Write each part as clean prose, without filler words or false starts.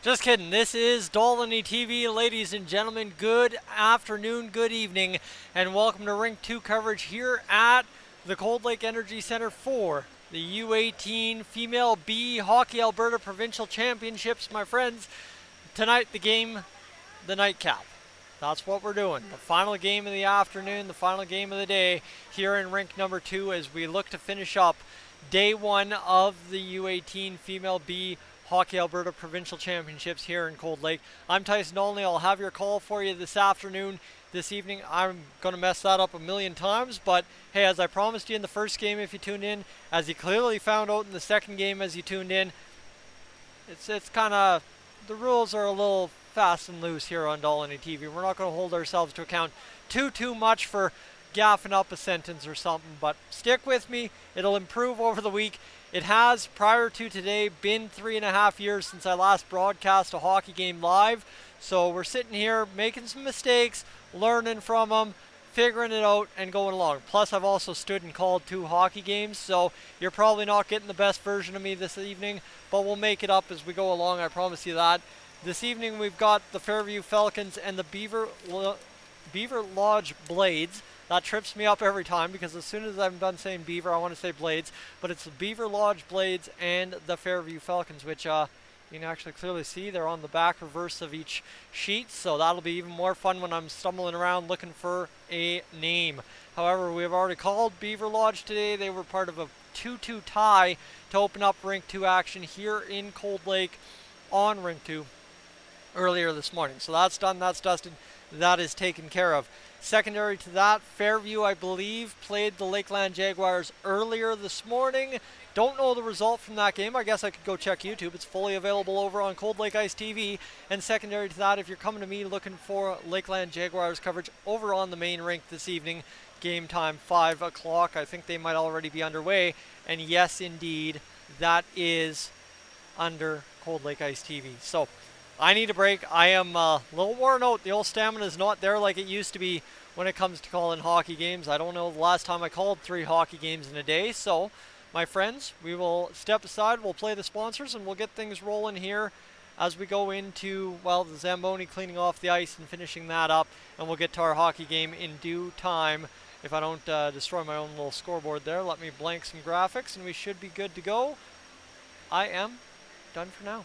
Just kidding. This is Dolany TV, ladies and gentlemen. Good afternoon, good evening, and welcome to Rink 2 coverage here at the Cold Lake Energy Center for the U18 Female B Hockey Alberta Provincial Championships, my friends. Tonight, the game, the nightcap. That's what we're doing. The final game of the afternoon, the final game of the day here in rink number 2 as we look to finish up day 1 of the U18 Female B Hockey Alberta Provincial Championships here in Cold Lake. I'm Tyson Olney. I'll have your call for you this afternoon, this evening. I'm going to mess that up a million times, but hey, as I promised you in the first game if you tuned in, as you clearly found out in the second game as you tuned in, it's kind of, the rules are a little fast and loose here on Dolany TV. We're not going to hold ourselves to account too much for gaffing up a sentence or something, but stick with me. It'll improve over the week. It has, prior to today, been 3.5 years since I last broadcast a hockey game live. So we're sitting here making some mistakes, learning from them, figuring it out, and going along. Plus, I've also stood and called 2 hockey games, so you're probably not getting the best version of me this evening, but we'll make it up as we go along, I promise you that. This evening we've got the Fairview Falcons and the Beaverlodge Blades. That trips me up every time because as soon as I'm done saying Beaver, I want to say Blades. But it's the Beaverlodge Blades and the Fairview Falcons, which you can actually clearly see. They're on the back reverse of each sheet, so that'll be even more fun when I'm stumbling around looking for a name. However, we've already called Beaverlodge today. They were part of a 2-2 tie to open up Rink 2 action here in Cold Lake on Rink 2 earlier this morning. So that's done, that's dusted, that is taken care of. Secondary to that, Fairview, I believe, played the Lakeland Jaguars earlier this morning. Don't know the result from that game. I guess I could go check YouTube. It's fully available over on Cold Lake Ice TV. And secondary to that, if you're coming to me looking for Lakeland Jaguars coverage over on the main rink this evening, game time 5 o'clock. I think they might already be underway. And yes, indeed, that is under Cold Lake Ice TV. So I need a break. I am a little worn out. The old stamina is not there like it used to be when it comes to calling hockey games. I don't know the last time I called 3 hockey games in a day. So, my friends, we will step aside. We'll play the sponsors and we'll get things rolling here as we go into, well, the Zamboni cleaning off the ice and finishing that up. And we'll get to our hockey game in due time. If I don't destroy my own little scoreboard there, let me blank some graphics and we should be good to go. I am done for now.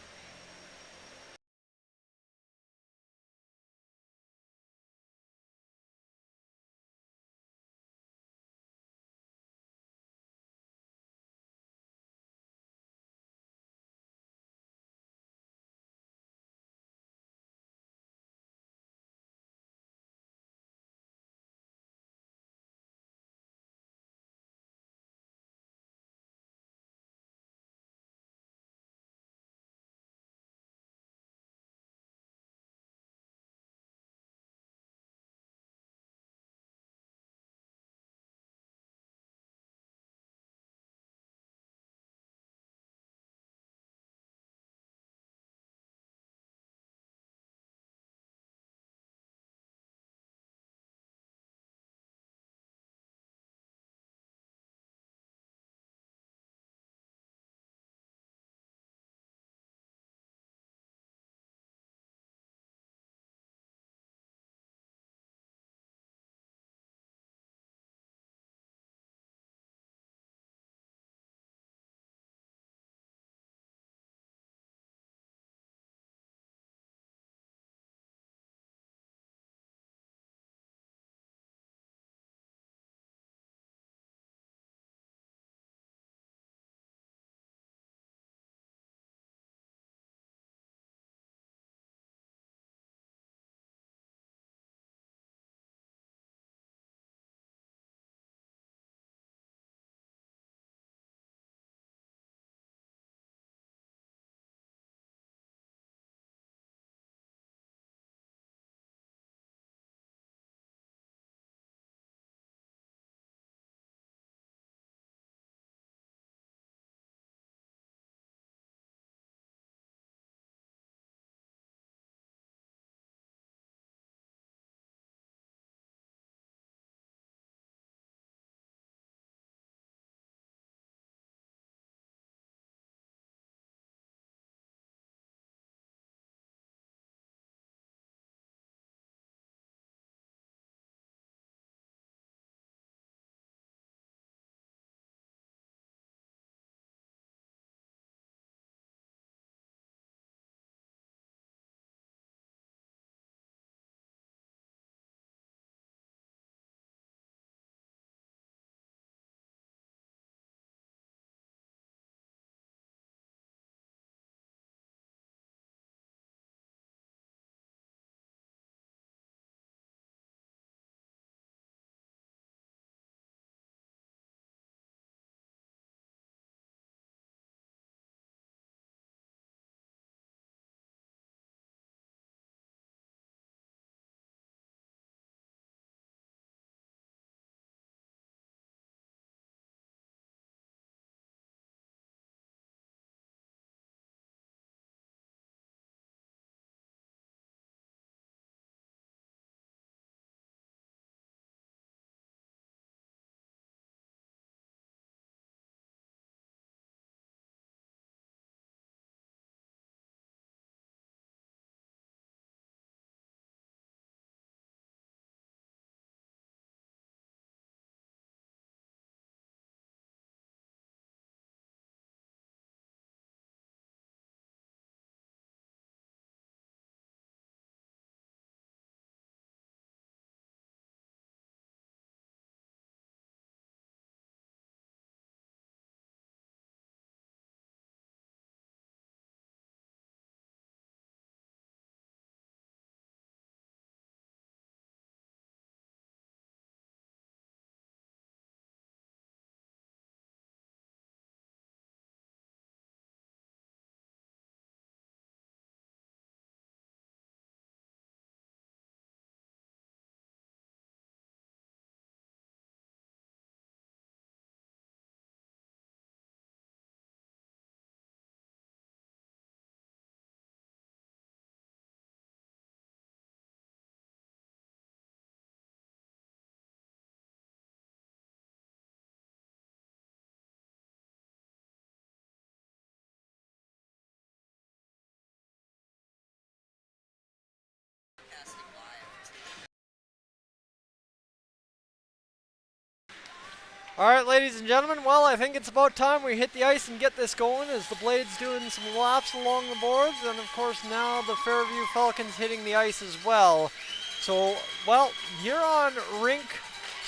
All right, ladies and gentlemen, well, I think it's about time we hit the ice and get this going as the Blades doing some laps along the boards, and of course now the Fairview Falcons hitting the ice as well. So, well, here on rink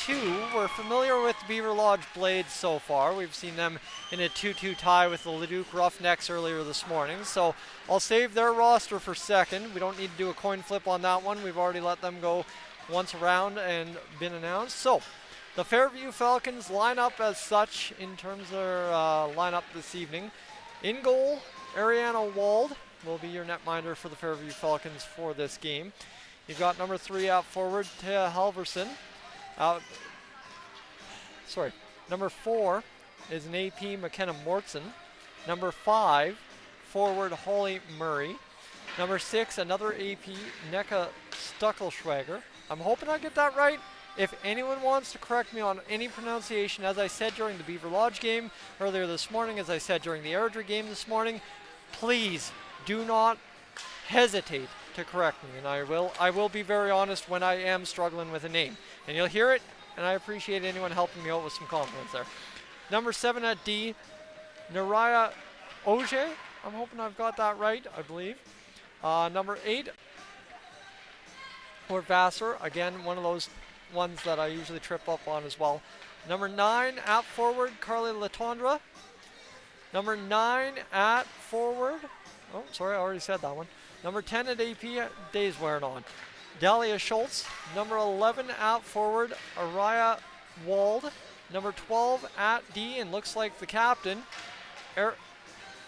2, we're familiar with Beaverlodge Blades so far. We've seen them in a 2-2 tie with the Leduc Roughnecks earlier this morning, so I'll save their roster for second. We don't need to do a coin flip on that one. We've already let them go once around and been announced. So, the Fairview Falcons line up as such in terms of their lineup this evening. In goal, Ariana Wald will be your netminder for the Fairview Falcons for this game. You've got number 3 out forward, Thea Halverson. Number 4 is an AP, McKenna Mortson. Number 5, forward, Holly Murray. Number 6, another AP, Neka Stuckelschwager. I'm hoping I get that right. If anyone wants to correct me on any pronunciation, as I said during the Beaverlodge game earlier this morning, as I said during the Airdrie game this morning, please do not hesitate to correct me, and I will be very honest when I am struggling with a name. And you'll hear it, and I appreciate anyone helping me out with some confidence there. Number 7 at D, Naraya Oje. I'm hoping I've got that right, I believe. Number 8, for Vassar. Again, one of those ones that I usually trip up on as well. Number 9 at forward, Carly Latondra. Number 9 at forward. Oh, sorry, I already said that one. Number 10 at AP, days wearing on. Dahlia Schultz. Number 11 at forward, Araya Wald. Number 12 at D, and looks like the captain,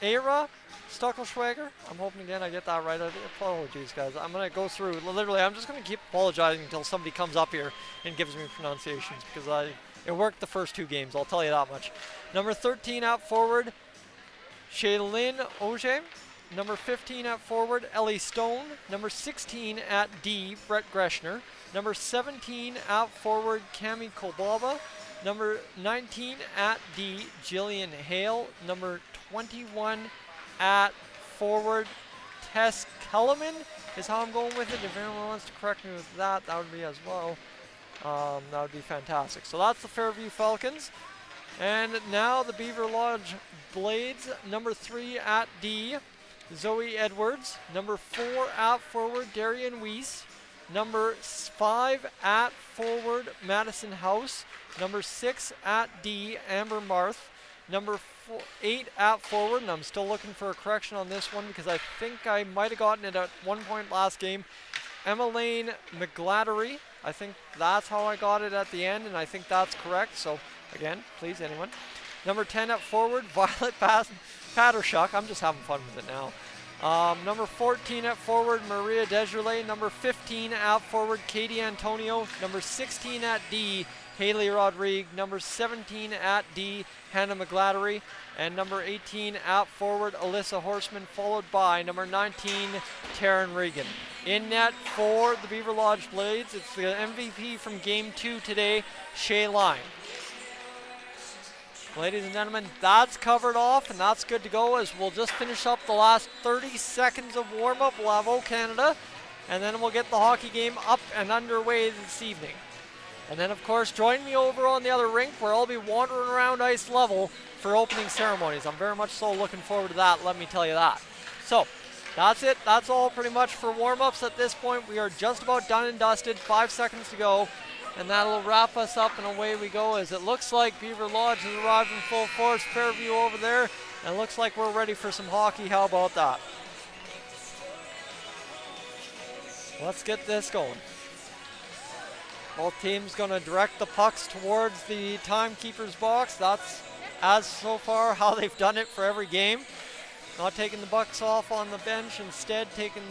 Ara Stuckelschwager. I'm hoping again I get that right. Apologies, guys. I'm going to go through. Literally, I'm just going to keep apologizing until somebody comes up here and gives me pronunciations because it worked the first 2 games. I'll tell you that much. Number 13 out forward, Shaylin Oje. Number 15 at forward, Ellie Stone. Number 16 at D, Brett Greshner. Number 17 out forward, Cami Kolbaba. Number 19 at D, Jillian Hale. Number 21 at forward, Tess Kellerman is how I'm going with it. If anyone wants to correct me with that, that would be as well. That would be fantastic. So that's the Fairview Falcons. And now the Beaverlodge Blades. Number 3 at D, Zoe Edwards. Number 4 at forward, Darian Weiss. Number 5 at forward, Madison House. Number 6 at D, Amber Marth. Number 8 at forward, and I'm still looking for a correction on this one because I think I might have gotten it at one point last game. Emmeline McGlattery. I think that's how I got it at the end, and I think that's correct. So, again, please, anyone. Number 10 at forward, Violet Pattershuk. I'm just having fun with it now. Number 14 at forward, Maria Desjardins. Number 15 at forward, Katie Antonio. Number 16 at D, Haley Rodrigue. Number 17 at D, Hannah McGlattery. And number 18 at forward, Alyssa Horseman, followed by number 19, Taryn Regan. In net for the Beaverlodge Blades, it's the MVP from Game 2 today, Shay Line. Ladies and gentlemen, that's covered off, and that's good to go as we'll just finish up the last 30 seconds of warm-up. We'll have O Canada, and then we'll get the hockey game up and underway this evening. And then, of course, join me over on the other rink where I'll be wandering around ice level for opening ceremonies. I'm very much so looking forward to that, let me tell you that. So, that's it. That's all pretty much for warm-ups at this point. We are just about done and dusted. 5 seconds to go. And that'll wrap us up, and away we go as it looks like Beaverlodge has arrived in full force. Fairview over there, and it looks like we're ready for some hockey. How about that? Let's get this going. Both teams going to direct the pucks towards the timekeeper's box. That's, as so far, how they've done it for every game. Not taking the pucks off on the bench, instead taking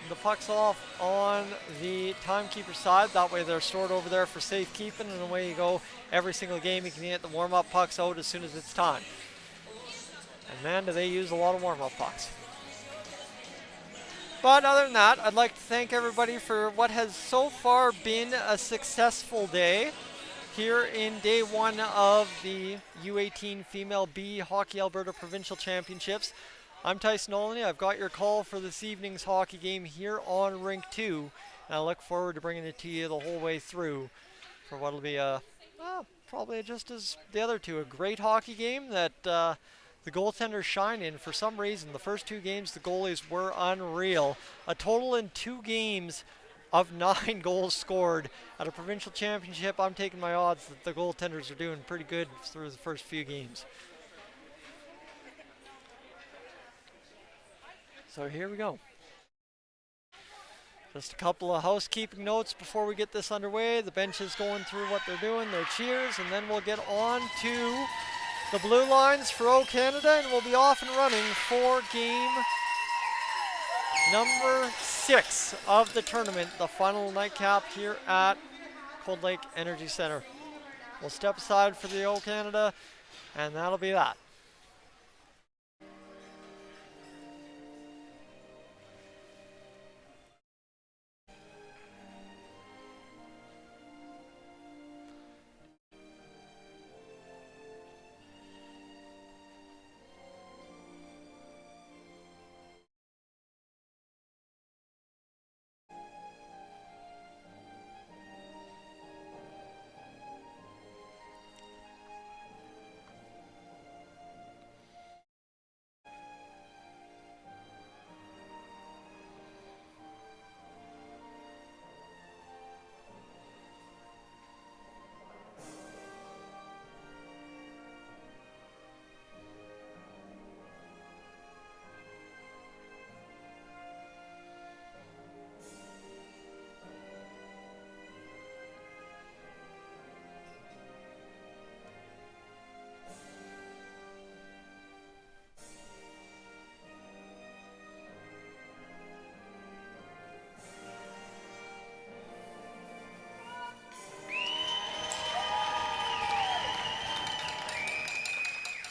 the pucks off on the timekeeper side. That way they're stored over there for safekeeping, and away you go. Every single game you can get the warm-up pucks out as soon as it's time. And man, do they use a lot of warm-up pucks. But other than that, I'd like to thank everybody for what has so far been a successful day here in day 1 of the U18 Female B Hockey Alberta Provincial Championships. I'm Tyson Olney. I've got your call for this evening's hockey game here on Rink 2, and I look forward to bringing it to you the whole way through for what will be a probably just as the other two. A great hockey game that the goaltenders shine in for some reason. The first 2 games, the goalies were unreal. A total in 2 games of 9 goals scored. At a provincial championship, I'm taking my odds that the goaltenders are doing pretty good through the first few games. So here we go. Just a couple of housekeeping notes before we get this underway. The bench is going through what they're doing, their cheers, and then we'll get on to the blue lines for O Canada, and we'll be off and running for game number 6 of the tournament, the final nightcap here at Cold Lake Energy Center. We'll step aside for the O Canada, and that'll be that.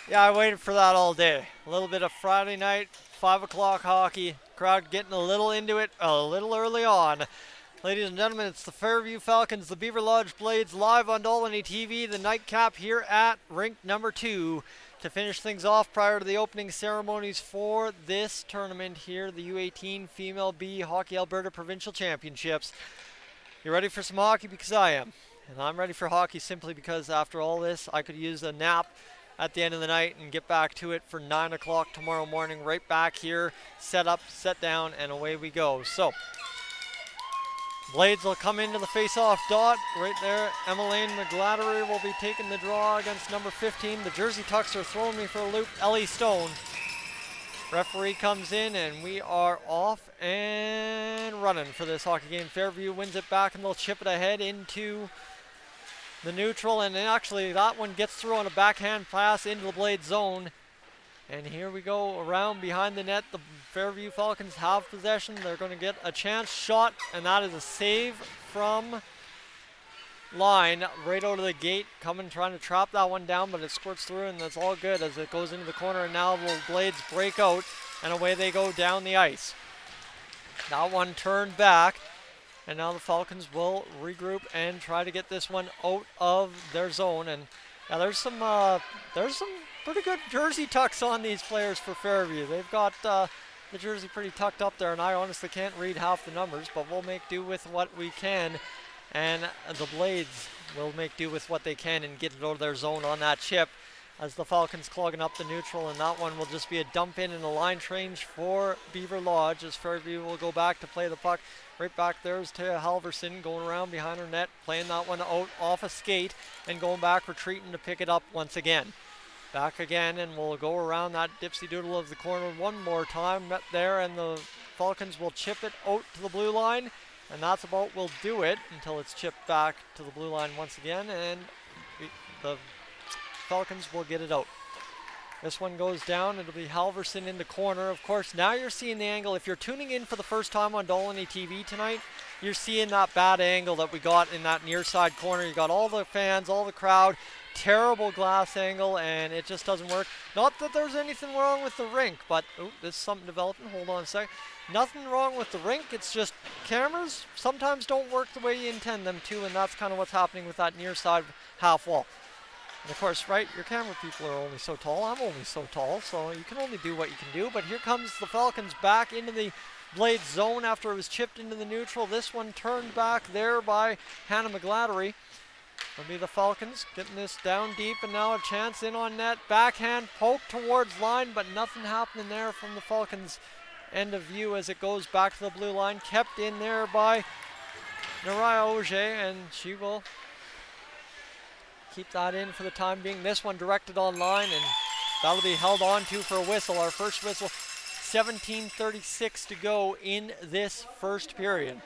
Yeah, I waited for that all day. A little bit of Friday night, 5 o'clock hockey. Crowd getting a little into it a little early on. Ladies and gentlemen, it's the Fairview Falcons, the Beaverlodge Blades, live on Dolany TV, the nightcap here at rink number 2 to finish things off prior to the opening ceremonies for this tournament here, the U18 Female B Hockey Alberta Provincial Championships. You ready for some hockey? Because I am. And I'm ready for hockey simply because after all this, I could use a nap at the end of the night and get back to it for 9 o'clock tomorrow morning. Right back here, set up, set down, and away we go. So, Blades will come into the face-off dot right there. Emmeline McGlattery will be taking the draw against number 15. The Jersey Tucks are throwing me for a loop. Ellie Stone. Referee comes in, and we are off and running for this hockey game. Fairview wins it back, and they'll chip it ahead into the neutral, and actually that one gets through on a backhand pass into the Blade zone. And here we go around behind the net. The Fairview Falcons have possession. They're going to get a chance shot, and that is a save from line right out of the gate. Coming, trying to trap that one down, but it squirts through, and that's all good as it goes into the corner. And now the Blades break out, and away they go down the ice. That one turned back. And now the Falcons will regroup and try to get this one out of their zone. And yeah, there's some pretty good jersey tucks on these players for Fairview. They've got the jersey pretty tucked up there, and I honestly can't read half the numbers, but we'll make do with what we can. And the Blades will make do with what they can and get it out of their zone on that chip as the Falcons clogging up the neutral, and that one will just be a dump in and a line change for Beaverlodge as Fairview will go back to play the puck. Right back there is Taya Halverson going around behind her net, playing that one out off a skate and going back, retreating to pick it up once again. Back again, and we'll go around that dipsy doodle of the corner one more time. Met there, and the Falcons will chip it out to the blue line, and that's about will do it until it's chipped back to the blue line once again, and the Falcons will get it out. This one goes down. It'll be Halverson in the corner. Of course, now you're seeing the angle. If you're tuning in for the first time on Dolany TV tonight, you're seeing that bad angle that we got in that near side corner. You got all the fans, all the crowd, terrible glass angle, and it just doesn't work. Not that there's anything wrong with the rink, but there's something developing. Hold on a sec. Nothing wrong with the rink. It's just cameras sometimes don't work the way you intend them to, and that's kind of what's happening with that near side half wall. And of course, right, your camera people are only so tall. I'm only so tall, so you can only do what you can do. But here comes the Falcons back into the Blades zone after it was chipped into the neutral. This one turned back there by Hannah McGlattery. It'll be the Falcons getting this down deep, and now a chance in on net. Backhand poke towards line, but nothing happening there from the Falcons' end of view as it goes back to the blue line. Kept in there by Naraya Auger, and she will keep that in for the time being. This one directed on line, and that'll be held on to for a whistle. Our first whistle, 17:36 to go in this first period.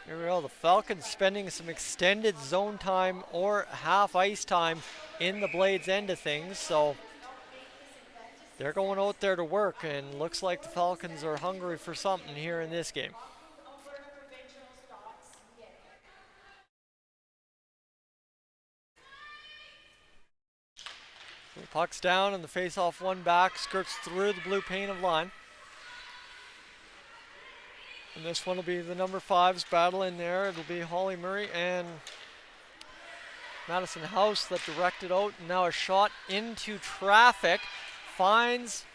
Here we go, the Falcons spending some extended zone time or half ice time in the Blades end of things, so they're going out there to work, and looks like the Falcons are hungry for something here in this game. So the puck's down and the face-off one back, skirts through the blue pane of line. And this one will be the number 5's battle in there. It'll be Holly Murray and Madison House that directed out. And now a shot into traffic. Finds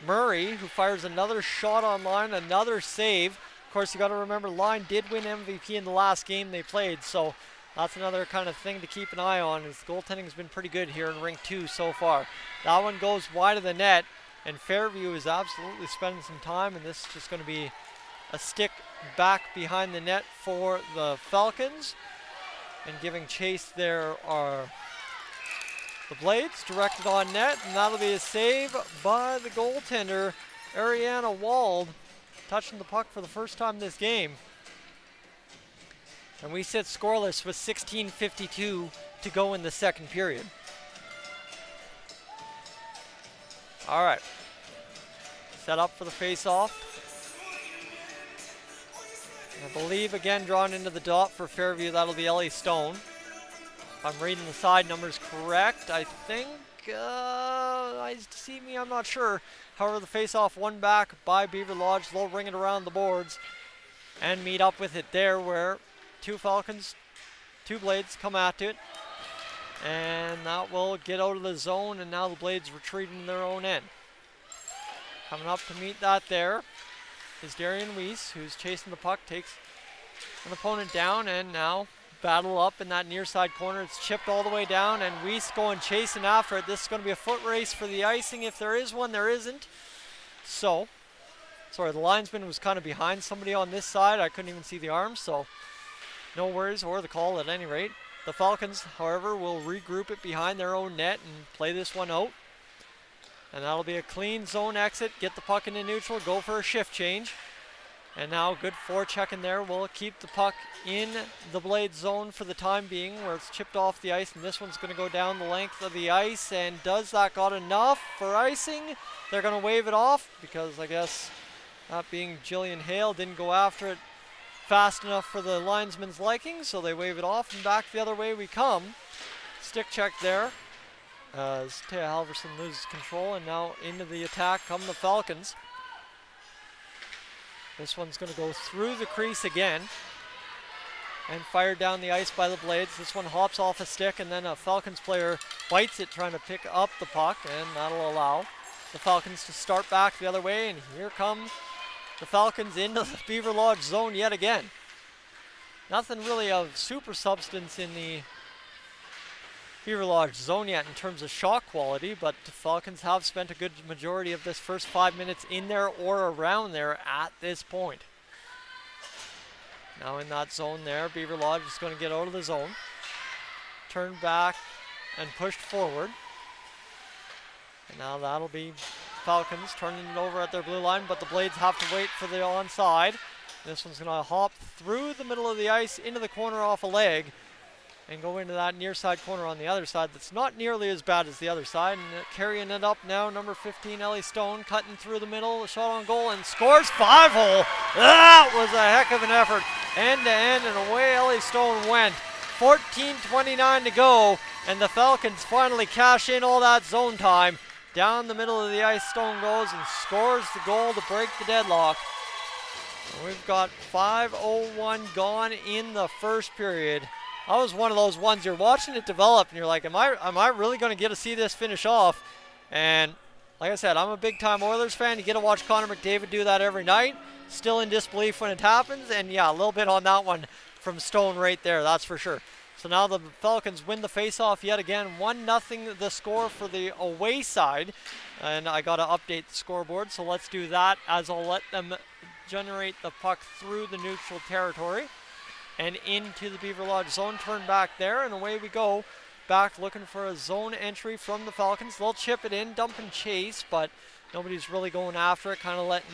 Murray, who fires another shot on line, another save. Of course, you got to remember, Line did win MVP in the last game they played, so that's another kind of thing to keep an eye on. His goaltending has been pretty good here in Rink 2 so far. That one goes wide of the net, and Fairview is absolutely spending some time, and this is just going to be a stick back behind the net for the Falcons. And giving chase there are the Blades, directed on net, and that'll be a save by the goaltender, Ariana Wald, touching the puck for the first time this game. And we sit scoreless with 16:52 to go in the second period. All right, set up for the face-off. I believe, again, drawn into the dot for Fairview, that'll be Ellie Stone. If I'm reading the side numbers correct, I think, eyes deceive me, I'm not sure. However, the face-off one back by Beaverlodge. They'll ring it around the boards and meet up with it there, where two Falcons, two Blades come at it. And that will get out of the zone, and now the Blades retreating their own end. Coming up to meet that there is Darian Weiss, who's chasing the puck, takes an opponent down, and now battle up in that near side corner. It's chipped all the way down, and Weiss going chasing after it. This is going to be a foot race for the icing. If there is one, there isn't. So, sorry, the linesman was kind of behind somebody on this side. I couldn't even see the arms, so no worries, or the call at any rate. The Falcons, however, will regroup it behind their own net and play this one out. And that'll be a clean zone exit, get the puck into neutral, go for a shift change. And now good forechecking there will keep the puck in the Blade zone for the time being, where it's chipped off the ice, and this one's going to go down the length of the ice. And does that got enough for icing? They're going to wave it off, because I guess that being Jillian Hale didn't go after it fast enough for the linesman's liking, so they wave it off, and back the other way we come. Stick check there as Taya Halverson loses control, and now into the attack come the Falcons. This one's going to go through the crease again and fired down the ice by the Blades. This one hops off a stick, and then a Falcons player bites it trying to pick up the puck, and that'll allow the Falcons to start back the other way. And here come the Falcons into the Beaverlodge zone yet again. Nothing really of super substance in the Beaverlodge zone yet in terms of shot quality, but the Falcons have spent a good majority of this first 5 minutes in there or around there at this point. Now in that zone there, Beaverlodge is going to get out of the zone, turn back and pushed forward. And now that'll be Falcons turning it over at their blue line, but the Blades have to wait for the onside. This one's going to hop through the middle of the ice into the corner off a leg and go into that near side corner on the other side. That's not nearly as bad as the other side. And carrying it up now, number 15, Ellie Stone, cutting through the middle, shot on goal, and scores 5-hole. That was a heck of an effort. End to end, and away Ellie Stone went. 14:29 to go, and the Falcons finally cash in all that zone time. Down the middle of the ice, Stone goes and scores the goal to break the deadlock. And we've got 5:01 gone in the first period. That was one of those ones you're watching it develop, and you're like, am I really going to get to see this finish off? And like I said, I'm a big-time Oilers fan. You get to watch Connor McDavid do that every night. Still in disbelief when it happens, and yeah, a little bit on that one from Stone right there, that's for sure. So So now the Falcons win the faceoff yet again. 1-0 the score for the away side. And I got to update the scoreboard, so let's do that as I'll let them generate the puck through the neutral territory and into the Beaverlodge zone. Turn back there, and away we go. Back looking for a zone entry from the Falcons. They'll chip it in, dump and chase, but nobody's really going after it, kind of letting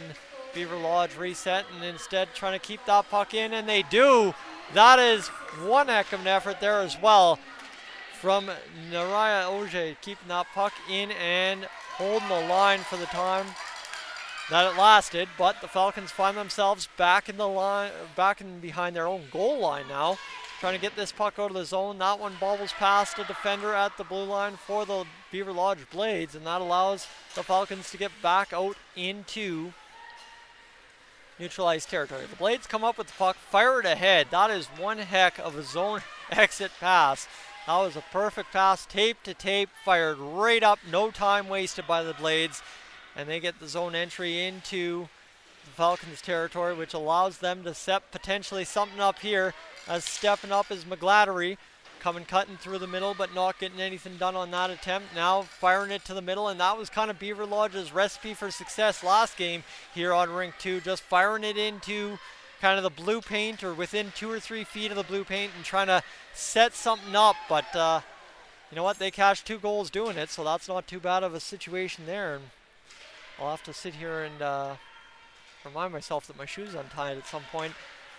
Beaverlodge reset and instead trying to keep that puck in, and they do. That is one heck of an effort there as well from Naraya Oje, keeping that puck in and holding the line for the time that it lasted. But the Falcons find themselves back in the line, back in behind their own goal line now, trying to get this puck out of the zone. That one bobbles past a defender at the blue line for the Beaverlodge Blades, and that allows the Falcons to get back out into neutralized territory. The Blades come up with the puck, fire it ahead. That is one heck of a zone exit pass. That was a perfect pass, tape to tape, fired right up, no time wasted by the Blades. And they get the zone entry into the Falcons territory, which allows them to set potentially something up here. As stepping up is McGladdery, coming cutting through the middle, but not getting anything done on that attempt. Now firing it to the middle, and that was kind of Beaverlodge's recipe for success last game here on Rink 2, just firing it into kind of the blue paint or within 2 or 3 feet of the blue paint and trying to set something up. But you know what? They cashed 2 goals doing it, so that's not too bad of a situation there. And I'll have to sit here and remind myself that my shoe's untied at some point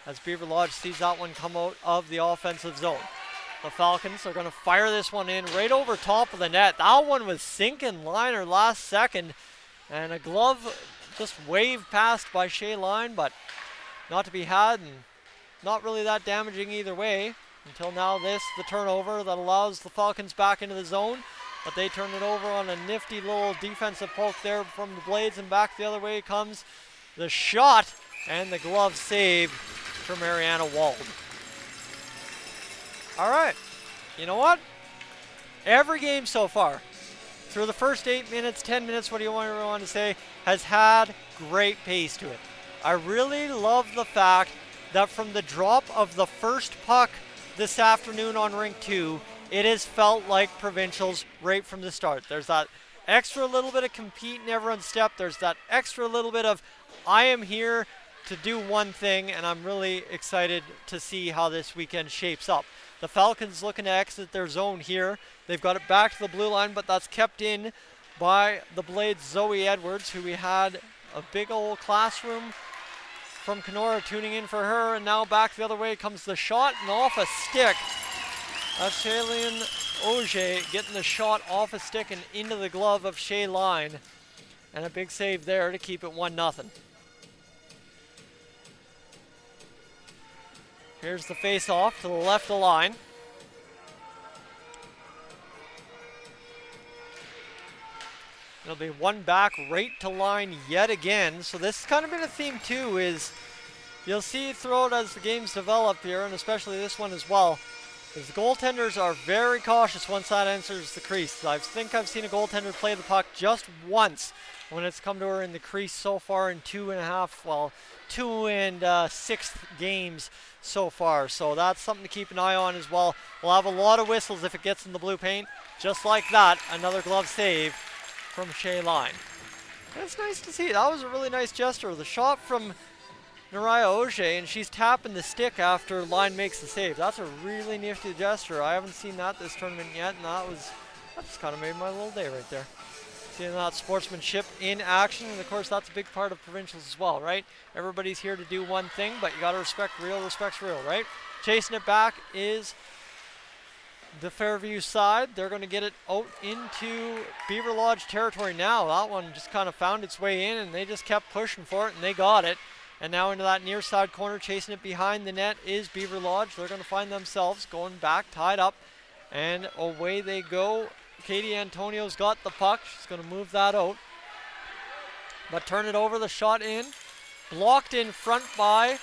as Beaverlodge sees that one come out of the offensive zone. The Falcons are going to fire this one in right over top of the net. That one was sinking liner last second, and a glove just waved past by Shea Line, but not to be had, and not really that damaging either way until now the turnover that allows the Falcons back into the zone. But they turn it over on a nifty little defensive poke there from the Blades, and back the other way comes the shot and the glove save for Mariana Wald. All right, you know what? Every game so far, through the first 8 minutes, 10 minutes, what do you want to say, has had great pace to it. I really love the fact that from the drop of the first puck this afternoon on Rink 2, it has felt like Provincials right from the start. There's that extra little bit of compete in everyone's step. There's that extra little bit of I am here to do one thing, and I'm really excited to see how this weekend shapes up. The Falcons looking to exit their zone here. They've got it back to the blue line, but that's kept in by the Blades' Zoe Edwards, who we had a big old classroom from Kenora tuning in for her. And now back the other way comes the shot and off a stick. That's Shailene Auger getting the shot off a stick and into the glove of Shea Line. And a big save there to keep it 1-0. Here's the face-off to the left of the line. It'll be one back right to line yet again. So this has kind of been a theme too, is you'll see throughout as the games develop here, and especially this one as well, is the goaltenders are very cautious once that enters the crease. I think I've seen a goaltender play the puck just once when it's come to her in the crease so far in 2 and 6 games so far. So that's something to keep an eye on as well. We'll have a lot of whistles if it gets in the blue paint. Just like that, another glove save from Shea Line. That's nice to see. That was a really nice gesture. The shot from Naraya Auger, and she's tapping the stick after Line makes the save. That's a really nifty gesture. I haven't seen that this tournament yet, and that's kind of made my little day right there. Seeing that sportsmanship in action, and of course that's a big part of Provincials as well, right? Everybody's here to do one thing, but you gotta respect's real, right? Chasing it back is the Fairview side. They're gonna get it out into Beaverlodge territory now. That one just kind of found its way in, and they just kept pushing for it, and they got it. And now into that near side corner, chasing it behind the net is Beaverlodge. They're gonna find themselves going back, tied up, and away they go. Katie Antonio's got the puck. She's going to move that out. But turn it over, the shot in. Blocked in front by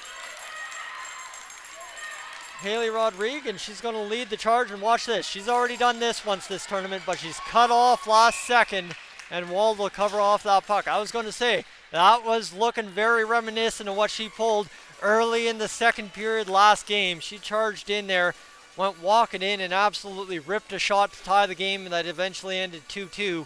Haley Rodriguez, and she's going to lead the charge. And watch this. She's already done this once this tournament, but she's cut off last second, and Wald will cover off that puck. I was going to say, that was looking very reminiscent of what she pulled early in the second period last game. She charged in there, went walking in and absolutely ripped a shot to tie the game that eventually ended 2-2.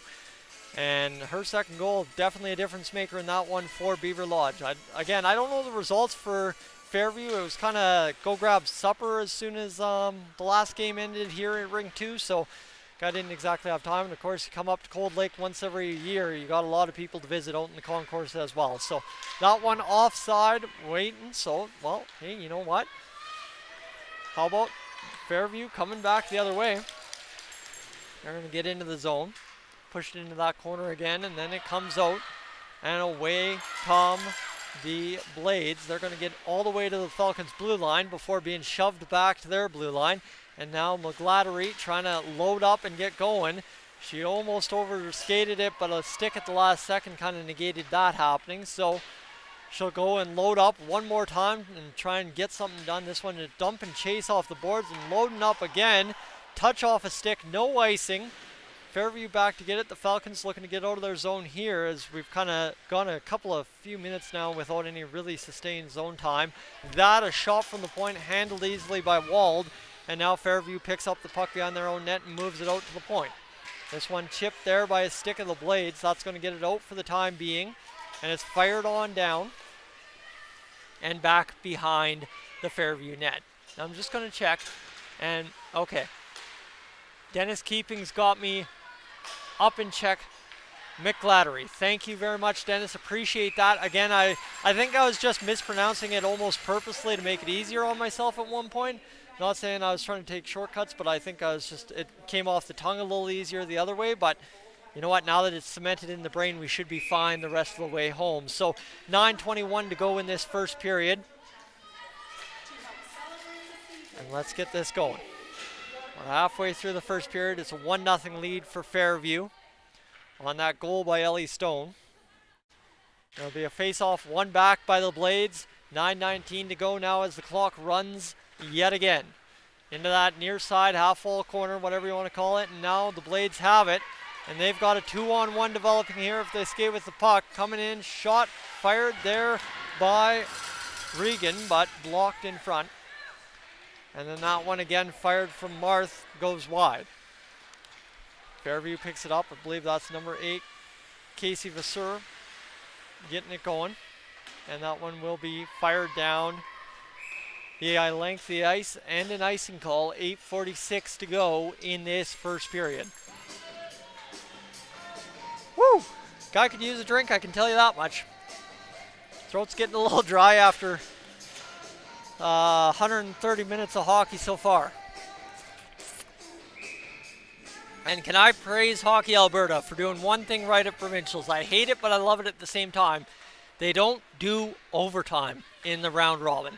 And her second goal, definitely a difference maker in that one for Beaverlodge. Again, I don't know the results for Fairview. It was kind of go grab supper as soon as the last game ended here in Ring 2, so I didn't exactly have time. And of course, you come up to Cold Lake once every year, you got a lot of people to visit out in the concourse as well. So that one offside, waiting. So, well, hey, you know what? How about Fairview coming back the other way? They're going to get into the zone. Pushed into that corner again, and then it comes out, and away come the Blades. They're going to get all the way to the Falcons' blue line before being shoved back to their blue line. And now McGladdery trying to load up and get going. She almost overskated it, but a stick at the last second kind of negated that happening. So she'll go and load up one more time and try and get something done. This one to dump and chase off the boards and loading up again. Touch off a stick, no icing. Fairview back to get it. The Falcons looking to get out of their zone here as we've kind of gone a few minutes now without any really sustained zone time. That a shot from the point handled easily by Wald. And now Fairview picks up the puck behind their own net and moves it out to the point. This one chipped there by a stick of the Blades. That's going to get it out for the time being. And it's fired on down and back behind the Fairview net. Now I'm just going to check. And okay. Dennis Keeping's got me up in check. McGladdery. Thank you very much, Dennis. Appreciate that. Again, I think I was just mispronouncing it almost purposely to make it easier on myself at one point. Not saying I was trying to take shortcuts, but I think it came off the tongue a little easier the other way. But you know what? Now that it's cemented in the brain, we should be fine the rest of the way home. So 9:21 to go in this first period. And let's get this going. We're halfway through the first period. It's a 1-0 lead for Fairview on that goal by Ellie Stone. There'll be a face-off, one back by the Blades. 9:19 to go now as the clock runs yet again. Into that near side, half-wall corner, whatever you want to call it. And now the Blades have it. And they've got a 2-on-1 developing here if they skate with the puck. Coming in, shot fired there by Regan, but blocked in front. And then that one again fired from Marth goes wide. Fairview picks it up. I believe that's number 8, Casey Vasseur, getting it going. And that one will be fired down the length of the ice and an icing call. 8:46 to go in this first period. Woo! Guy could use a drink, I can tell you that much. Throat's getting a little dry after 130 minutes of hockey so far. And can I praise Hockey Alberta for doing one thing right at Provincials? I hate it, but I love it at the same time. They don't do overtime in the round robin.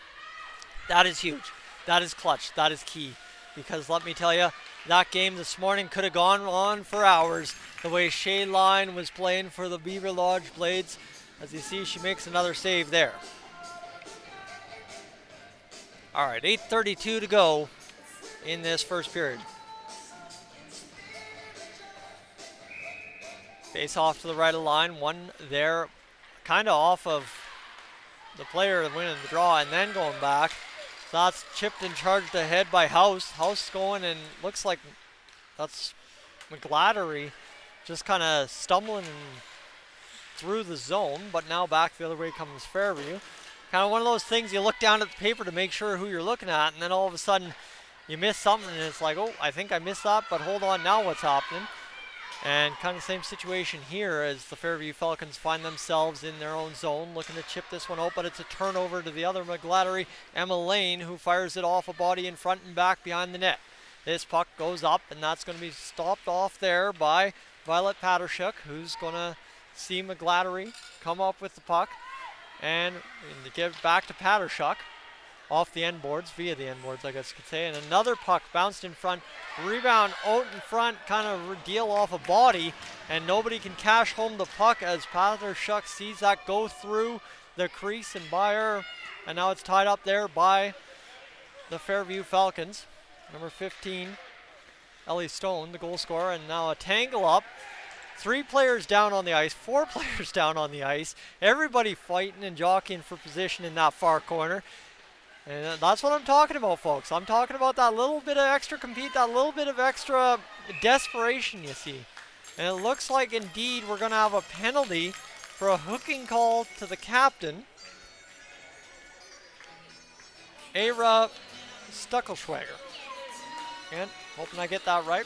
That is huge. That is clutch. That is key. Because let me tell you, that game this morning could have gone on for hours. The way Shay Line was playing for the Beaverlodge Blades. As you see, she makes another save there. All right, 8:32 to go in this first period. Face off to the right of the line. One there, kind of off of the player winning the draw and then going back. That's chipped and charged ahead by House. House going and looks like that's McGladdery just kind of stumbling through the zone, but now back the other way comes Fairview. Kind of one of those things you look down at the paper to make sure who you're looking at, and then all of a sudden you miss something and it's like, oh, I think I missed that, but hold on, now what's happening? And kind of same situation here as the Fairview Falcons find themselves in their own zone, looking to chip this one out, but it's a turnover to the other McGladdery, Emma Lane, who fires it off a body in front and back behind the net. This puck goes up, and that's going to be stopped off there by Violet Pattershuk, who's going to see McGladdery come up with the puck and give it back to Pattershuk. Off the end boards, via the end boards, I guess you could say. And another puck bounced in front. Rebound out in front, kind of deal off a body. And nobody can cash home the puck as Pattershuk sees that go through the crease and by her. And now it's tied up there by the Fairview Falcons. Number 15, Ellie Stone, the goal scorer. And now a tangle up. 3 players down on the ice, 4 players down on the ice. Everybody fighting and jockeying for position in that far corner. And that's what I'm talking about, folks. I'm talking about that little bit of extra compete, that little bit of extra desperation, you see. And it looks like indeed we're going to have a penalty for a hooking call to the captain, Ara Stuckelschwager. And hoping I get that right.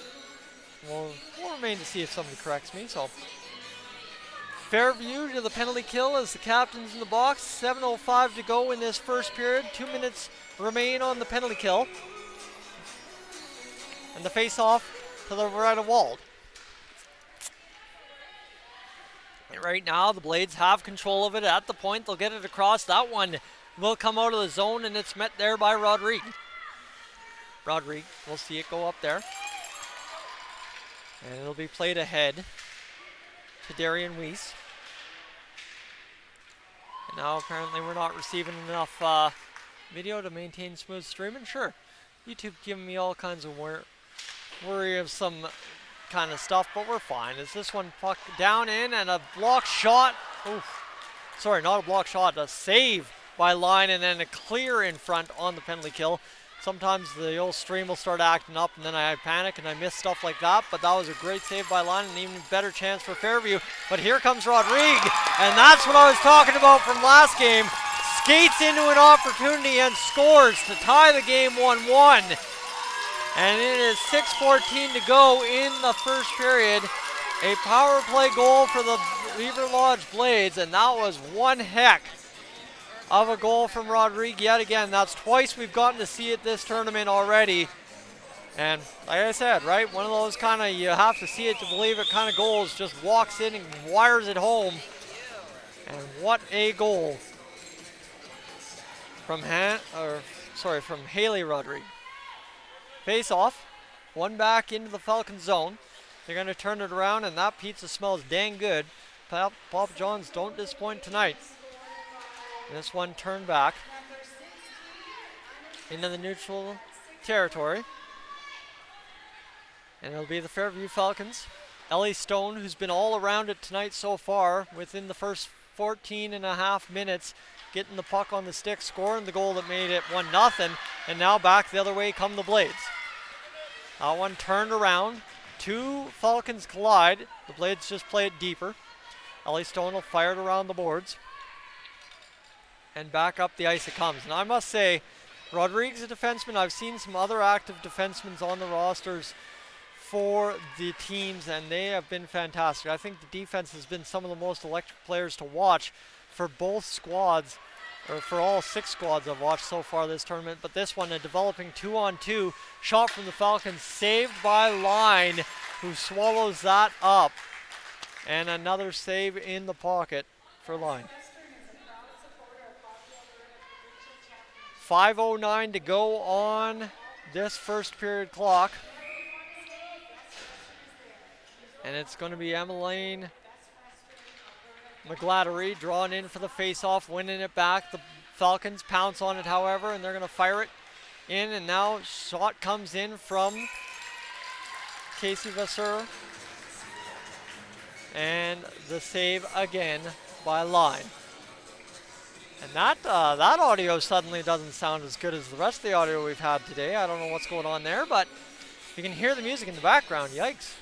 We'll remain to see if somebody corrects me. So Fairview to the penalty kill as the captain's in the box. 7:05 to go in this first period. 2 minutes remain on the penalty kill. And the face-off to the right of Wald. And right now, the Blades have control of it at the point. They'll get it across. That one will come out of the zone, and it's met there by Rodrigue. Rodrigue, we'll see it go up there. And it'll be played ahead to Darian Weiss. And now apparently we're not receiving enough video to maintain smooth streaming. Sure, YouTube giving me all kinds of worry of some kind of stuff, but we're fine. Is this one puck down in and a block shot? Oof. Sorry, not a block shot, a save by Line and then a clear in front on the penalty kill. Sometimes the old stream will start acting up and then I panic and I miss stuff like that, but that was a great save by Line and an even better chance for Fairview. But here comes Rodrigue, and that's what I was talking about from last game. Skates into an opportunity and scores to tie the game 1-1. And it is 6:14 to go in the first period. A power play goal for the Beaverlodge Blades, and that was one heck of a goal from Rodrigue yet again. That's twice we've gotten to see it this tournament already. And like I said, right, one of those kind of you have to see it to believe it kind of goals. Just walks in and wires it home. And what a goal from Haley Rodrigue. Face off, one back into the Falcon zone. They're going to turn it around, and that pizza smells dang good. Papa John's don't disappoint tonight. This one turned back into the neutral territory. And it'll be the Fairview Falcons. Ellie Stone, who's been all around it tonight so far, within the first 14 and a half minutes, getting the puck on the stick, scoring the goal that made it 1-0, and now back the other way come the Blades. That one turned around. Two Falcons collide. The Blades just play it deeper. Ellie Stone will fire it around the boards. And back up the ice it comes. And I must say, Rodrigue's a defenseman. I've seen some other active defensemen on the rosters for the teams, and they have been fantastic. I think the defense has been some of the most electric players to watch for both squads, or for all 6 squads I've watched so far this tournament. But this one, a developing 2-on-2 shot from the Falcons, saved by Line, who swallows that up. And another save in the pocket for Line. 5:09 to go on this first period clock. And it's going to be Emmeline McGlattery drawn in for the face-off, winning it back. The Falcons pounce on it, however, and they're going to fire it in. And now shot comes in from Casey Vasseur. And the save again by Line. And that audio suddenly doesn't sound as good as the rest of the audio we've had today. I don't know what's going on there, but you can hear the music in the background. Yikes.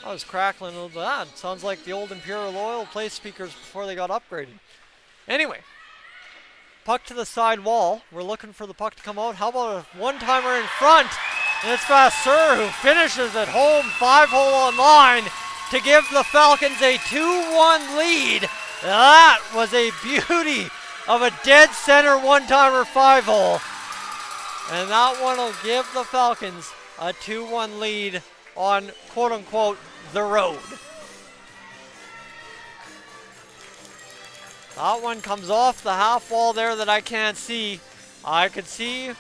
I was crackling a little bit. That sounds like the old Imperial Oil place speakers before they got upgraded. Anyway, puck to the side wall. We're looking for the puck to come out. How about a one-timer in front? And it's Vasseur who finishes at home, 5-hole on line to give the Falcons a 2-1 lead. That was a beauty of a dead center one-timer 5-hole. And that one will give the Falcons a 2-1 lead on quote-unquote the road. That one comes off the half wall there that I can't see. I could see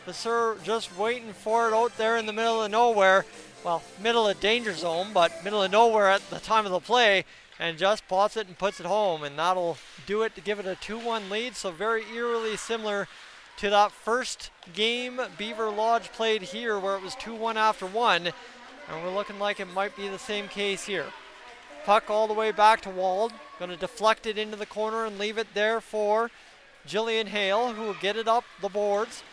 Vasseur just waiting for it out there in the middle of nowhere. Well, middle of danger zone, but middle of nowhere at the time of the play. And just pots it and puts it home, and that'll do it to give it a 2-1 lead. So very eerily similar to that first game Beaverlodge played here, where it was 2-1 after 1, and we're looking like it might be the same case here. Puck all the way back to Wald, going to deflect it into the corner and leave it there for Jillian Hale, who will get it up the boards.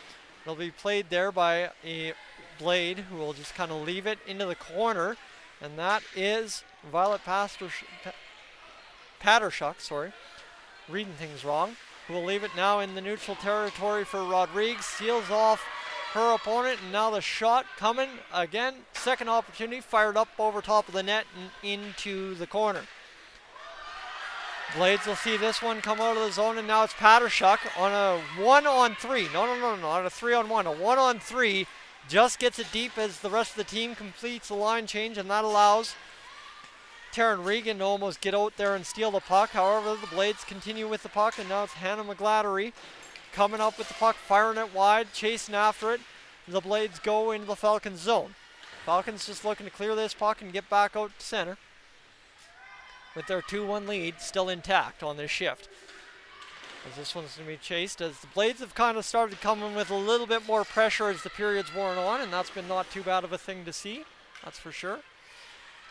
It'll be played there by a Blade, who will just kind of leave it into the corner. And that is Violet Pattershuk, sorry, reading things wrong, who will leave it now in the neutral territory for Rodriguez. Seals off her opponent, and now the shot coming again. Second opportunity, fired up over top of the net and into the corner. Blades will see this one come out of the zone, and now it's Pattershuk on a 1-on-3. No, on a 3-on-1. A 1-on-3 just gets it deep as the rest of the team completes the line change, and that allows Taryn Regan to almost get out there and steal the puck. However, the Blades continue with the puck, and now it's Hannah McGlattery coming up with the puck, firing it wide, chasing after it. The Blades go into the Falcons zone. Falcons just looking to clear this puck and get back out to center, with their 2-1 lead still intact on this shift. As this one's going to be chased, as the Blades have kind of started coming with a little bit more pressure as the period's worn on, and that's been not too bad of a thing to see, that's for sure.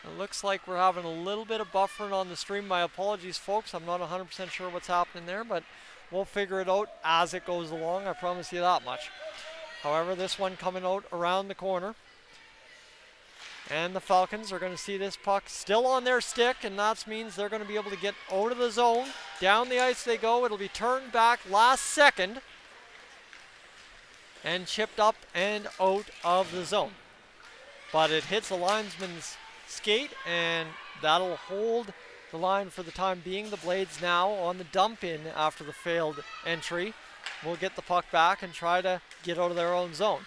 It looks like we're having a little bit of buffering on the stream. My apologies, folks. I'm not 100% sure what's happening there, but we'll figure it out as it goes along. I promise you that much. However, this one coming out around the corner. And the Falcons are going to see this puck still on their stick, and that means they're going to be able to get out of the zone. Down the ice they go. It'll be turned back last second and chipped up and out of the zone. But it hits the linesman's skate, and that'll hold the line for the time being. The Blades now on the dump in after the failed entry will get the puck back and try to get out of their own zone.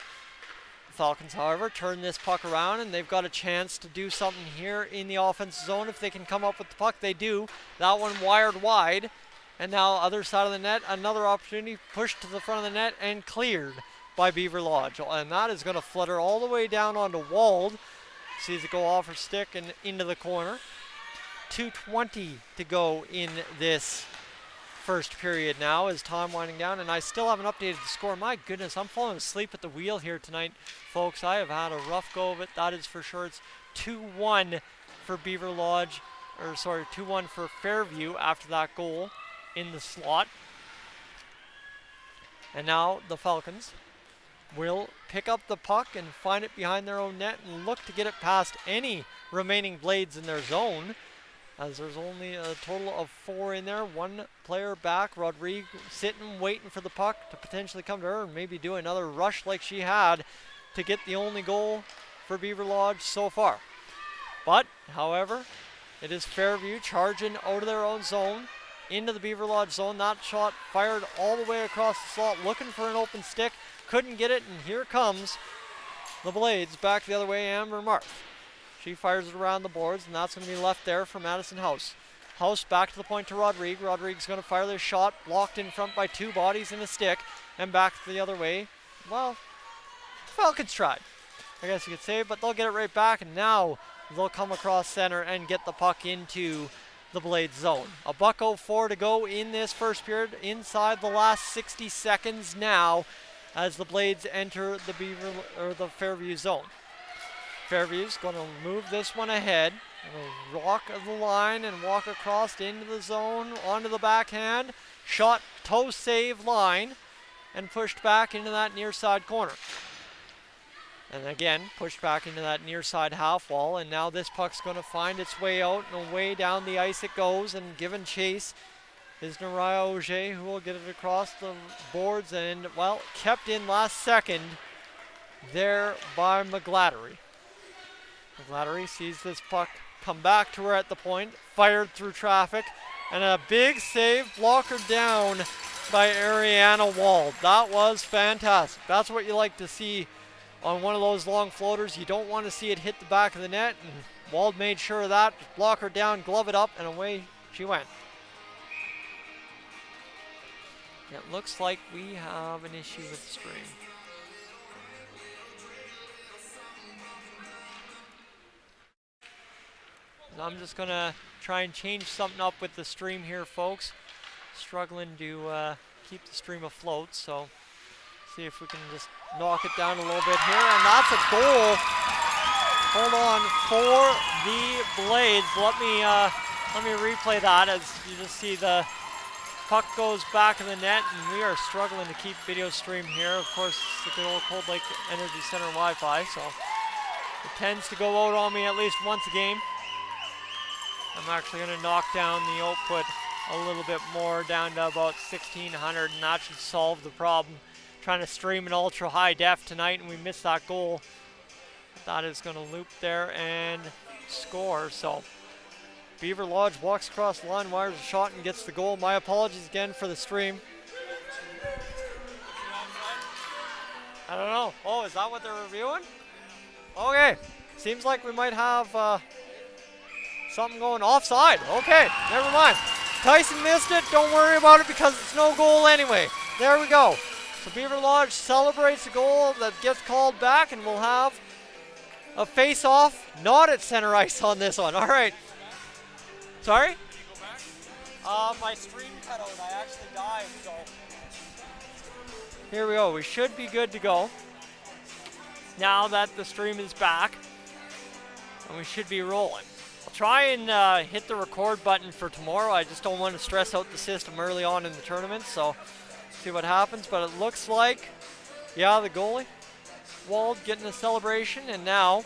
Falcons, however, turn this puck around, and they've got a chance to do something here in the offensive zone. If they can come up with the puck, they do. That one wired wide, and now other side of the net, another opportunity pushed to the front of the net and cleared by Beaverlodge, and that is going to flutter all the way down onto Wald. Sees it go off her stick and into the corner. 2:20 to go in this first period now as time winding down, and I still haven't updated the score. My goodness, I'm falling asleep at the wheel here tonight, folks. I have had a rough go of it, that is for sure. It's 2-1 for Beaverlodge, or sorry, 2-1 for Fairview after that goal in the slot. And now the Falcons will pick up the puck and find it behind their own net and look to get it past any remaining Blades in their zone, as there's only a total of 4 in there. One player back, Rodriguez, sitting, waiting for the puck to potentially come to her and maybe do another rush like she had to get the only goal for Beaverlodge so far. But, however, it is Fairview charging out of their own zone into the Beaverlodge zone. That shot fired all the way across the slot, looking for an open stick. Couldn't get it, and here comes the Blades back the other way, Amber Marth. She fires it around the boards, and that's going to be left there for Madison House. House back to the point to Rodriguez. Rodriguez going to fire this shot, blocked in front by 2 bodies and a stick, and back the other way. Well, Falcons tried, I guess you could say, but they'll get it right back, and now they'll come across center and get the puck into the Blades zone. A $1:04 to go in this first period, inside the last 60 seconds now, as the Blades enter the Fairview zone. Fairview's going to move this one ahead. Rock of the line and walk across into the zone, onto the backhand. Shot, toe save line, and pushed back into that near side corner. And again, pushed back into that near side half wall, and now this puck's going to find its way out, and away down the ice it goes, and given chase is Naraya Auger, who will get it across the boards, and, well, kept in last second there by McGlattery. McGlattery sees this puck come back to her at the point, fired through traffic, and a big save, blocker down by Ariana Wald. That was fantastic. That's what you like to see on one of those long floaters. You don't want to see it hit the back of the net, and Wald made sure of that. Block her down, glove it up, and away she went. It looks like we have an issue with the stream. And I'm just going to try and change something up with the stream here, folks. Struggling to keep the stream afloat, so see if we can just knock it down a little bit here. And that's a goal. Hold on, for the Blades. Let me replay that as you just see the Puck goes back in the net, and we are struggling to keep video stream here. Of course, it's the good old Cold Lake Energy Center Wi-Fi, so it tends to go out on me at least once a game. I'm actually going to knock down the output a little bit more, down to about 1600, and that should solve the problem. Trying to stream in ultra high def tonight, and we missed that goal. That is going to loop there and score. So Beaverlodge walks across the line, wires a shot, and gets the goal. My apologies again for the stream. I don't know. Oh, is that what they're reviewing? Okay. Seems like we might have something going offside. Okay, never mind. Tyson missed it. Don't worry about it because it's no goal anyway. There we go. So Beaverlodge celebrates the goal that gets called back, and we'll have a face-off, not at center ice on this one. All right. Sorry? My stream cut out. I actually died, so. Here we go. We should be good to go. Now that the stream is back, and we should be rolling. I'll try and hit the record button for tomorrow. I just don't want to stress out the system early on in the tournament, so see what happens. But it looks like, yeah, the goalie, Wald, getting a celebration, and now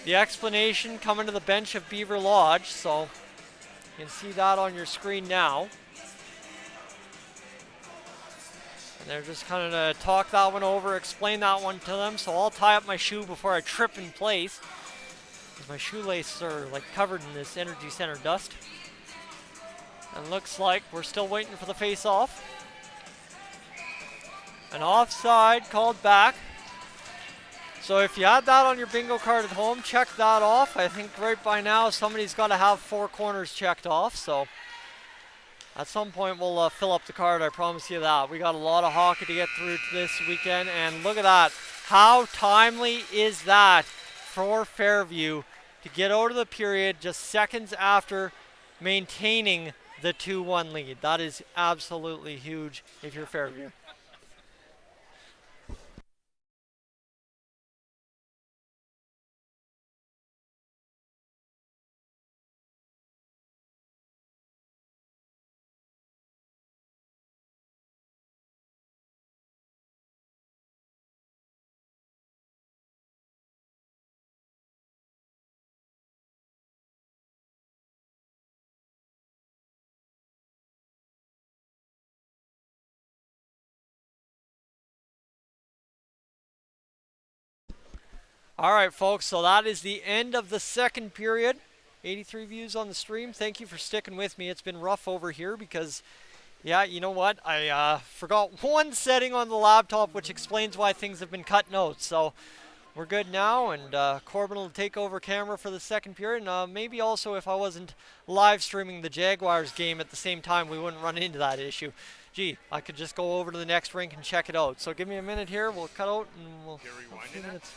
the explanation coming to the bench of Beaverlodge, so you can see that on your screen now. And they're just kind of talk that one over, explain that one to them. So I'll tie up my shoe before I trip in place, because my shoelaces are like covered in this Energy Center dust. And looks like we're still waiting for the face-off. An offside called back. So if you had that on your bingo card at home, check that off. I think right by now somebody's got to have 4 corners checked off. So at some point we'll fill up the card, I promise you that. We got a lot of hockey to get through this weekend, and look at that. How timely is that for Fairview to get out of the period just seconds after maintaining the 2-1 lead. That is absolutely huge if you're Fairview. All right, folks, so that is the end of the second period. 83 views on the stream. Thank you for sticking with me. It's been rough over here because, yeah, you know what? I forgot one setting on the laptop, which explains why things have been cut notes. So we're good now, and Corbin will take over camera for the second period. And maybe also if I wasn't live streaming the Jaguars game at the same time, we wouldn't run into that issue. Gee, I could just go over to the next rink and check it out. So give me a minute here. We'll cut out and we'll... A few minutes.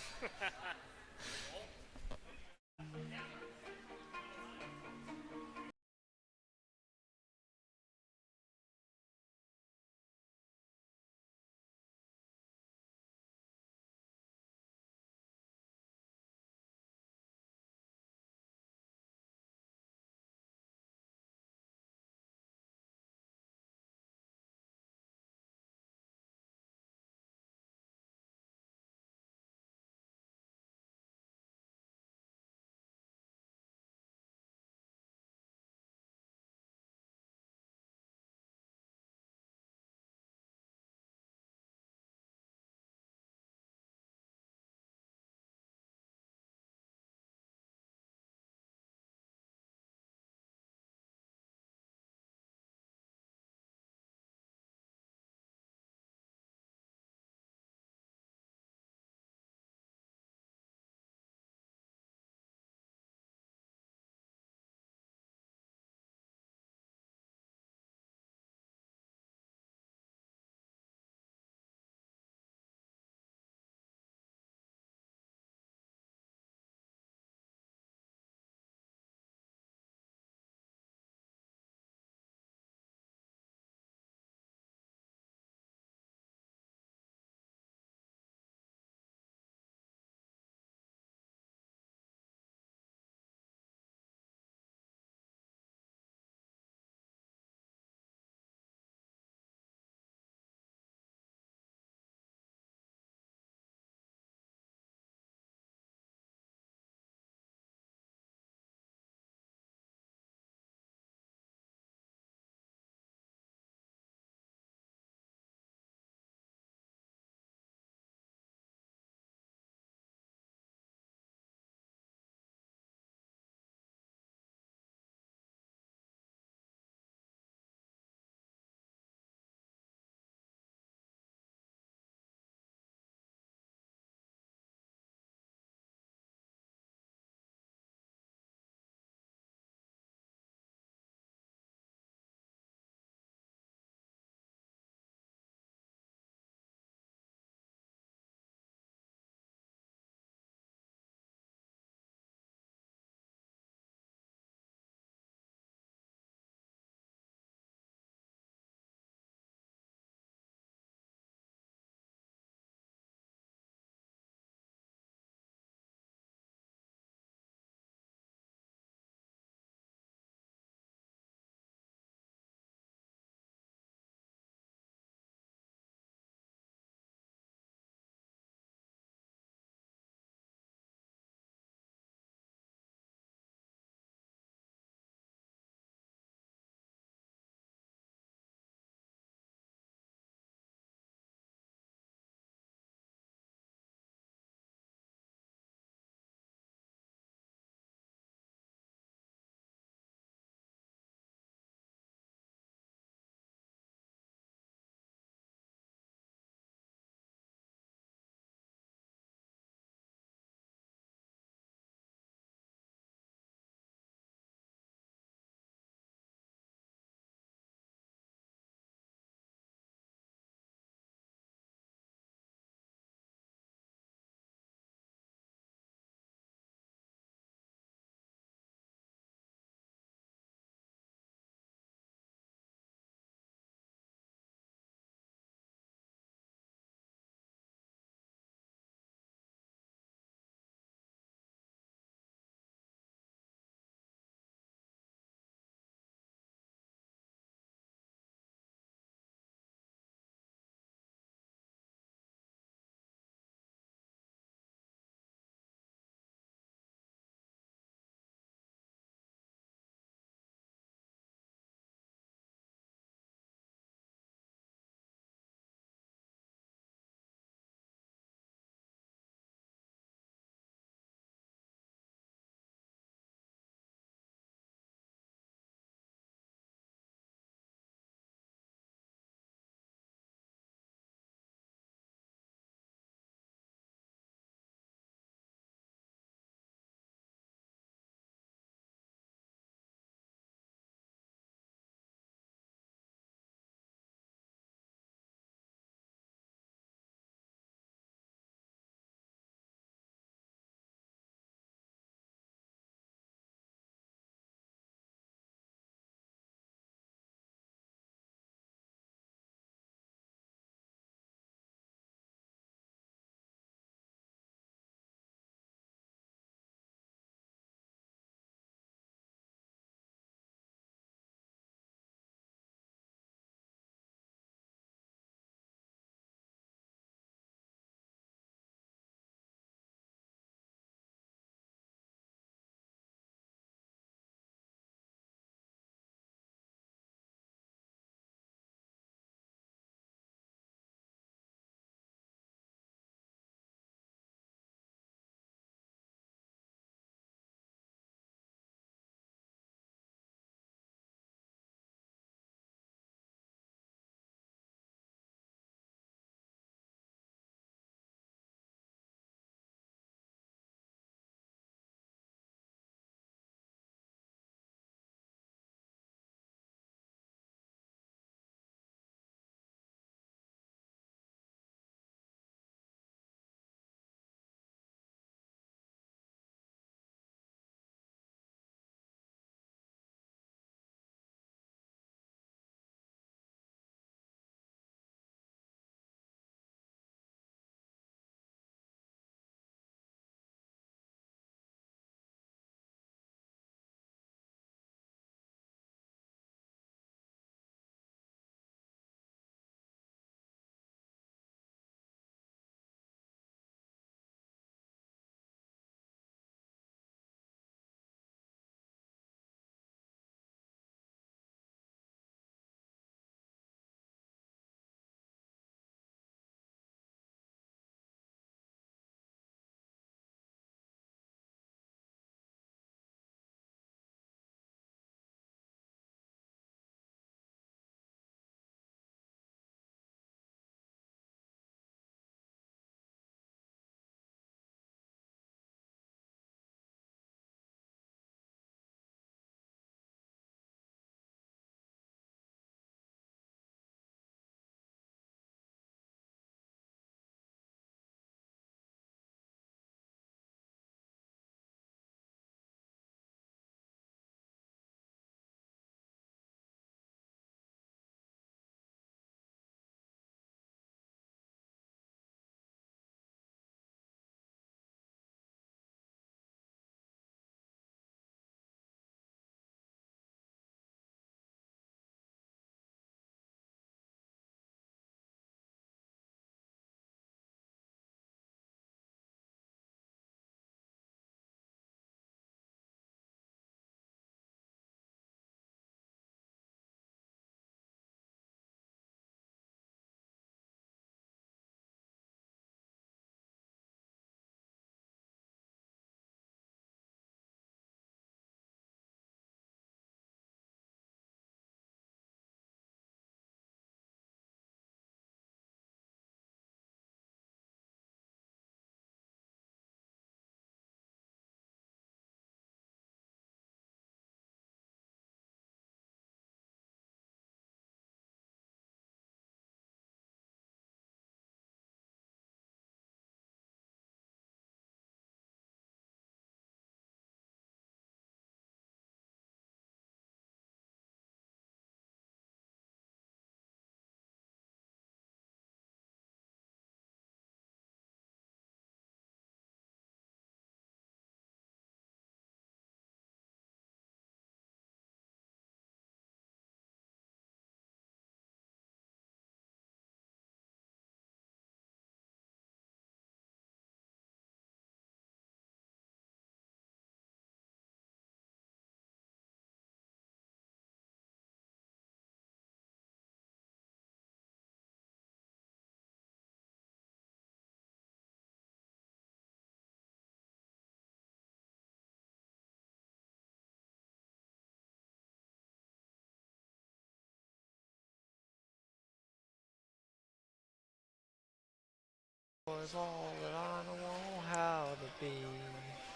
is all that I know how to be.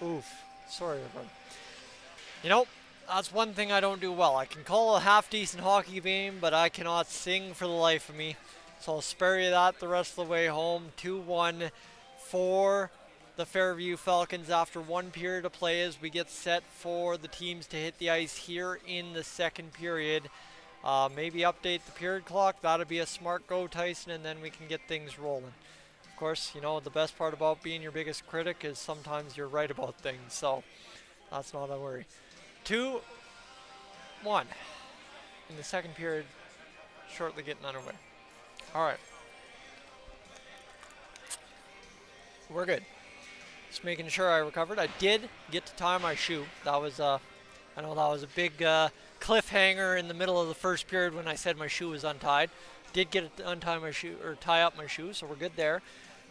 Oof. Sorry, everyone. You know, that's one thing I don't do well. I can call a half-decent hockey game, but I cannot sing for the life of me. So I'll spare you that the rest of the way home. 2-1 for the Fairview Falcons after one period of play as we get set for the teams to hit the ice here in the second period. Maybe update the period clock. That'd be a smart go, Tyson, and then we can get things rolling. Of course, you know, the best part about being your biggest critic is sometimes you're right about things, so that's not a worry. 2-1 in the second period, shortly getting underway. All right. We're good. Just making sure I recovered. I did get to tie my shoe. That was, I know that was a big cliffhanger in the middle of the first period when I said my shoe was untied. Did get to untie my shoe, or tie up my shoe, so we're good there.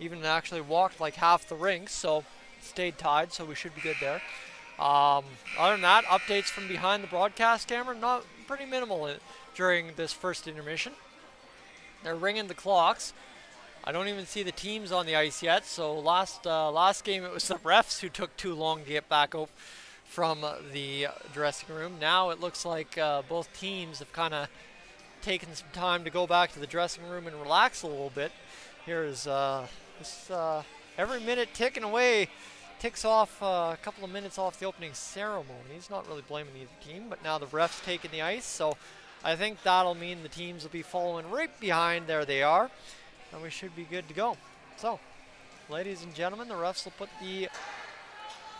Even actually walked like half the rink, so stayed tied, so we should be good there. Other than that, updates from behind the broadcast camera, not pretty minimal during this first intermission. They're ringing the clocks. I don't even see the teams on the ice yet, so last game it was the refs who took too long to get back up from the dressing room. Now it looks like both teams have kind of taken some time to go back to the dressing room and relax a little bit. Here is every minute ticking away. Ticks off a couple of minutes off the opening ceremony. He's not really blaming either team, but now the ref's taking the ice, so I think that'll mean the teams will be following right behind. There they are, and we should be good to go. So, ladies and gentlemen, the refs will put the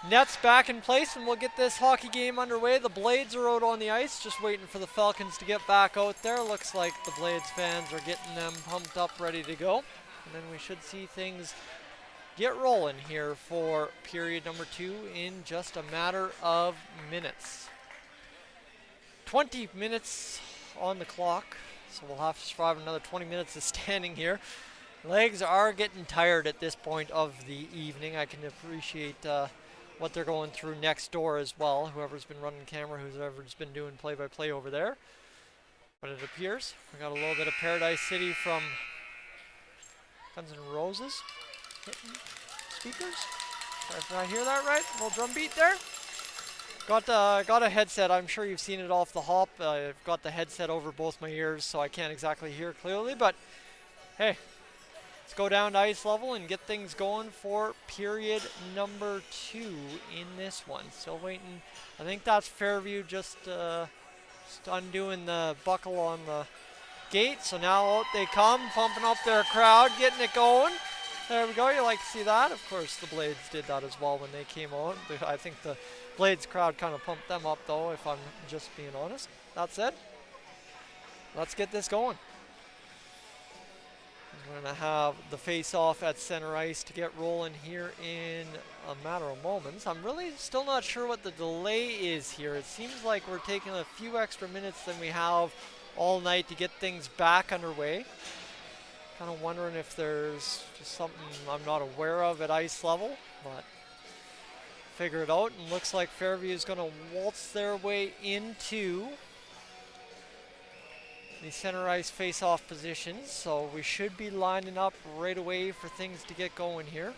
nets back in place, and we'll get this hockey game underway. The Blades are out on the ice, just waiting for the Falcons to get back out there. Looks like the Blades fans are getting them pumped up, ready to go, and then we should see things get rolling here for period number 2 in just a matter of minutes. 20 minutes on the clock, so we'll have to survive another 20 minutes of standing here. Legs are getting tired at this point of the evening. I can appreciate what they're going through next door as well, whoever's been running camera, whoever's been doing play-by-play over there. But it appears we got a little bit of Paradise City from Guns N' Roses. Hitting speakers. Did I hear that right? A little drum beat there. Got a headset. I'm sure you've seen it off the hop. I've got the headset over both my ears, so I can't exactly hear clearly. But hey, let's go down to ice level and get things going for period number 2 in this one. Still waiting. I think that's Fairview just undoing the buckle on the gate. So now out they come, pumping up their crowd, getting it going. There we go. You like to see that. Of course, the Blades did that as well when they came out. I think the Blades crowd kind of pumped them up, though, if I'm just being honest. That said, let's get this going. We're going to have the face-off at center ice to get rolling here in a matter of moments. I'm really still not sure what the delay is here. It seems like we're taking a few extra minutes than we have all night to get things back underway. Kind of wondering if there's just something I'm not aware of at ice level, but figure it out. And looks like Fairview is going to waltz their way into the center ice face-off positions, so we should be lining up right away for things to get going here.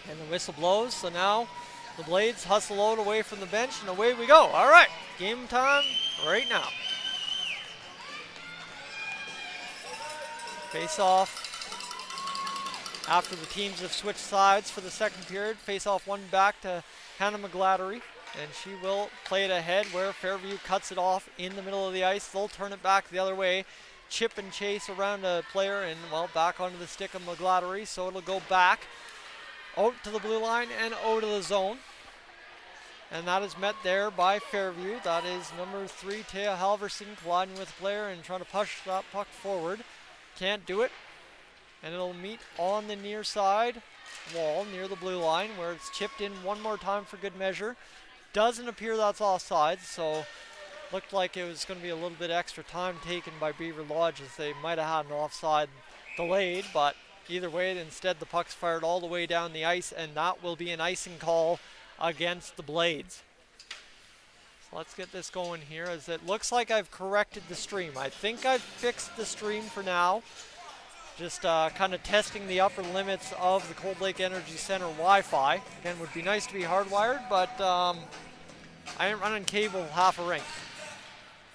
And the whistle blows, so now the Blades hustle out away from the bench, and away we go. All right, game time right now. Face-off after the teams have switched sides for the second period. Face-off one back to Hannah McGlattery, and she will play it ahead where Fairview cuts it off in the middle of the ice. They'll turn it back the other way. Chip and chase around a player and, well, back onto the stick of McGlattery, so it'll go back out to the blue line and out of the zone. And that is met there by Fairview. That is number 3, Taya Halverson, colliding with the player and trying to push that puck forward. Can't do it, and it'll meet on the near side wall near the blue line where it's chipped in one more time for good measure. Doesn't appear that's offside, so looked like it was going to be a little bit extra time taken by Beaverlodge as they might have had an offside delayed, but either way, instead the puck's fired all the way down the ice, and that will be an icing call against the Blades. Let's get this going here as it looks like I've corrected the stream. I think I've fixed the stream for now. Just kind of testing the upper limits of the Cold Lake Energy Center Wi-Fi. Again, would be nice to be hardwired, but I ain't running cable half a ring.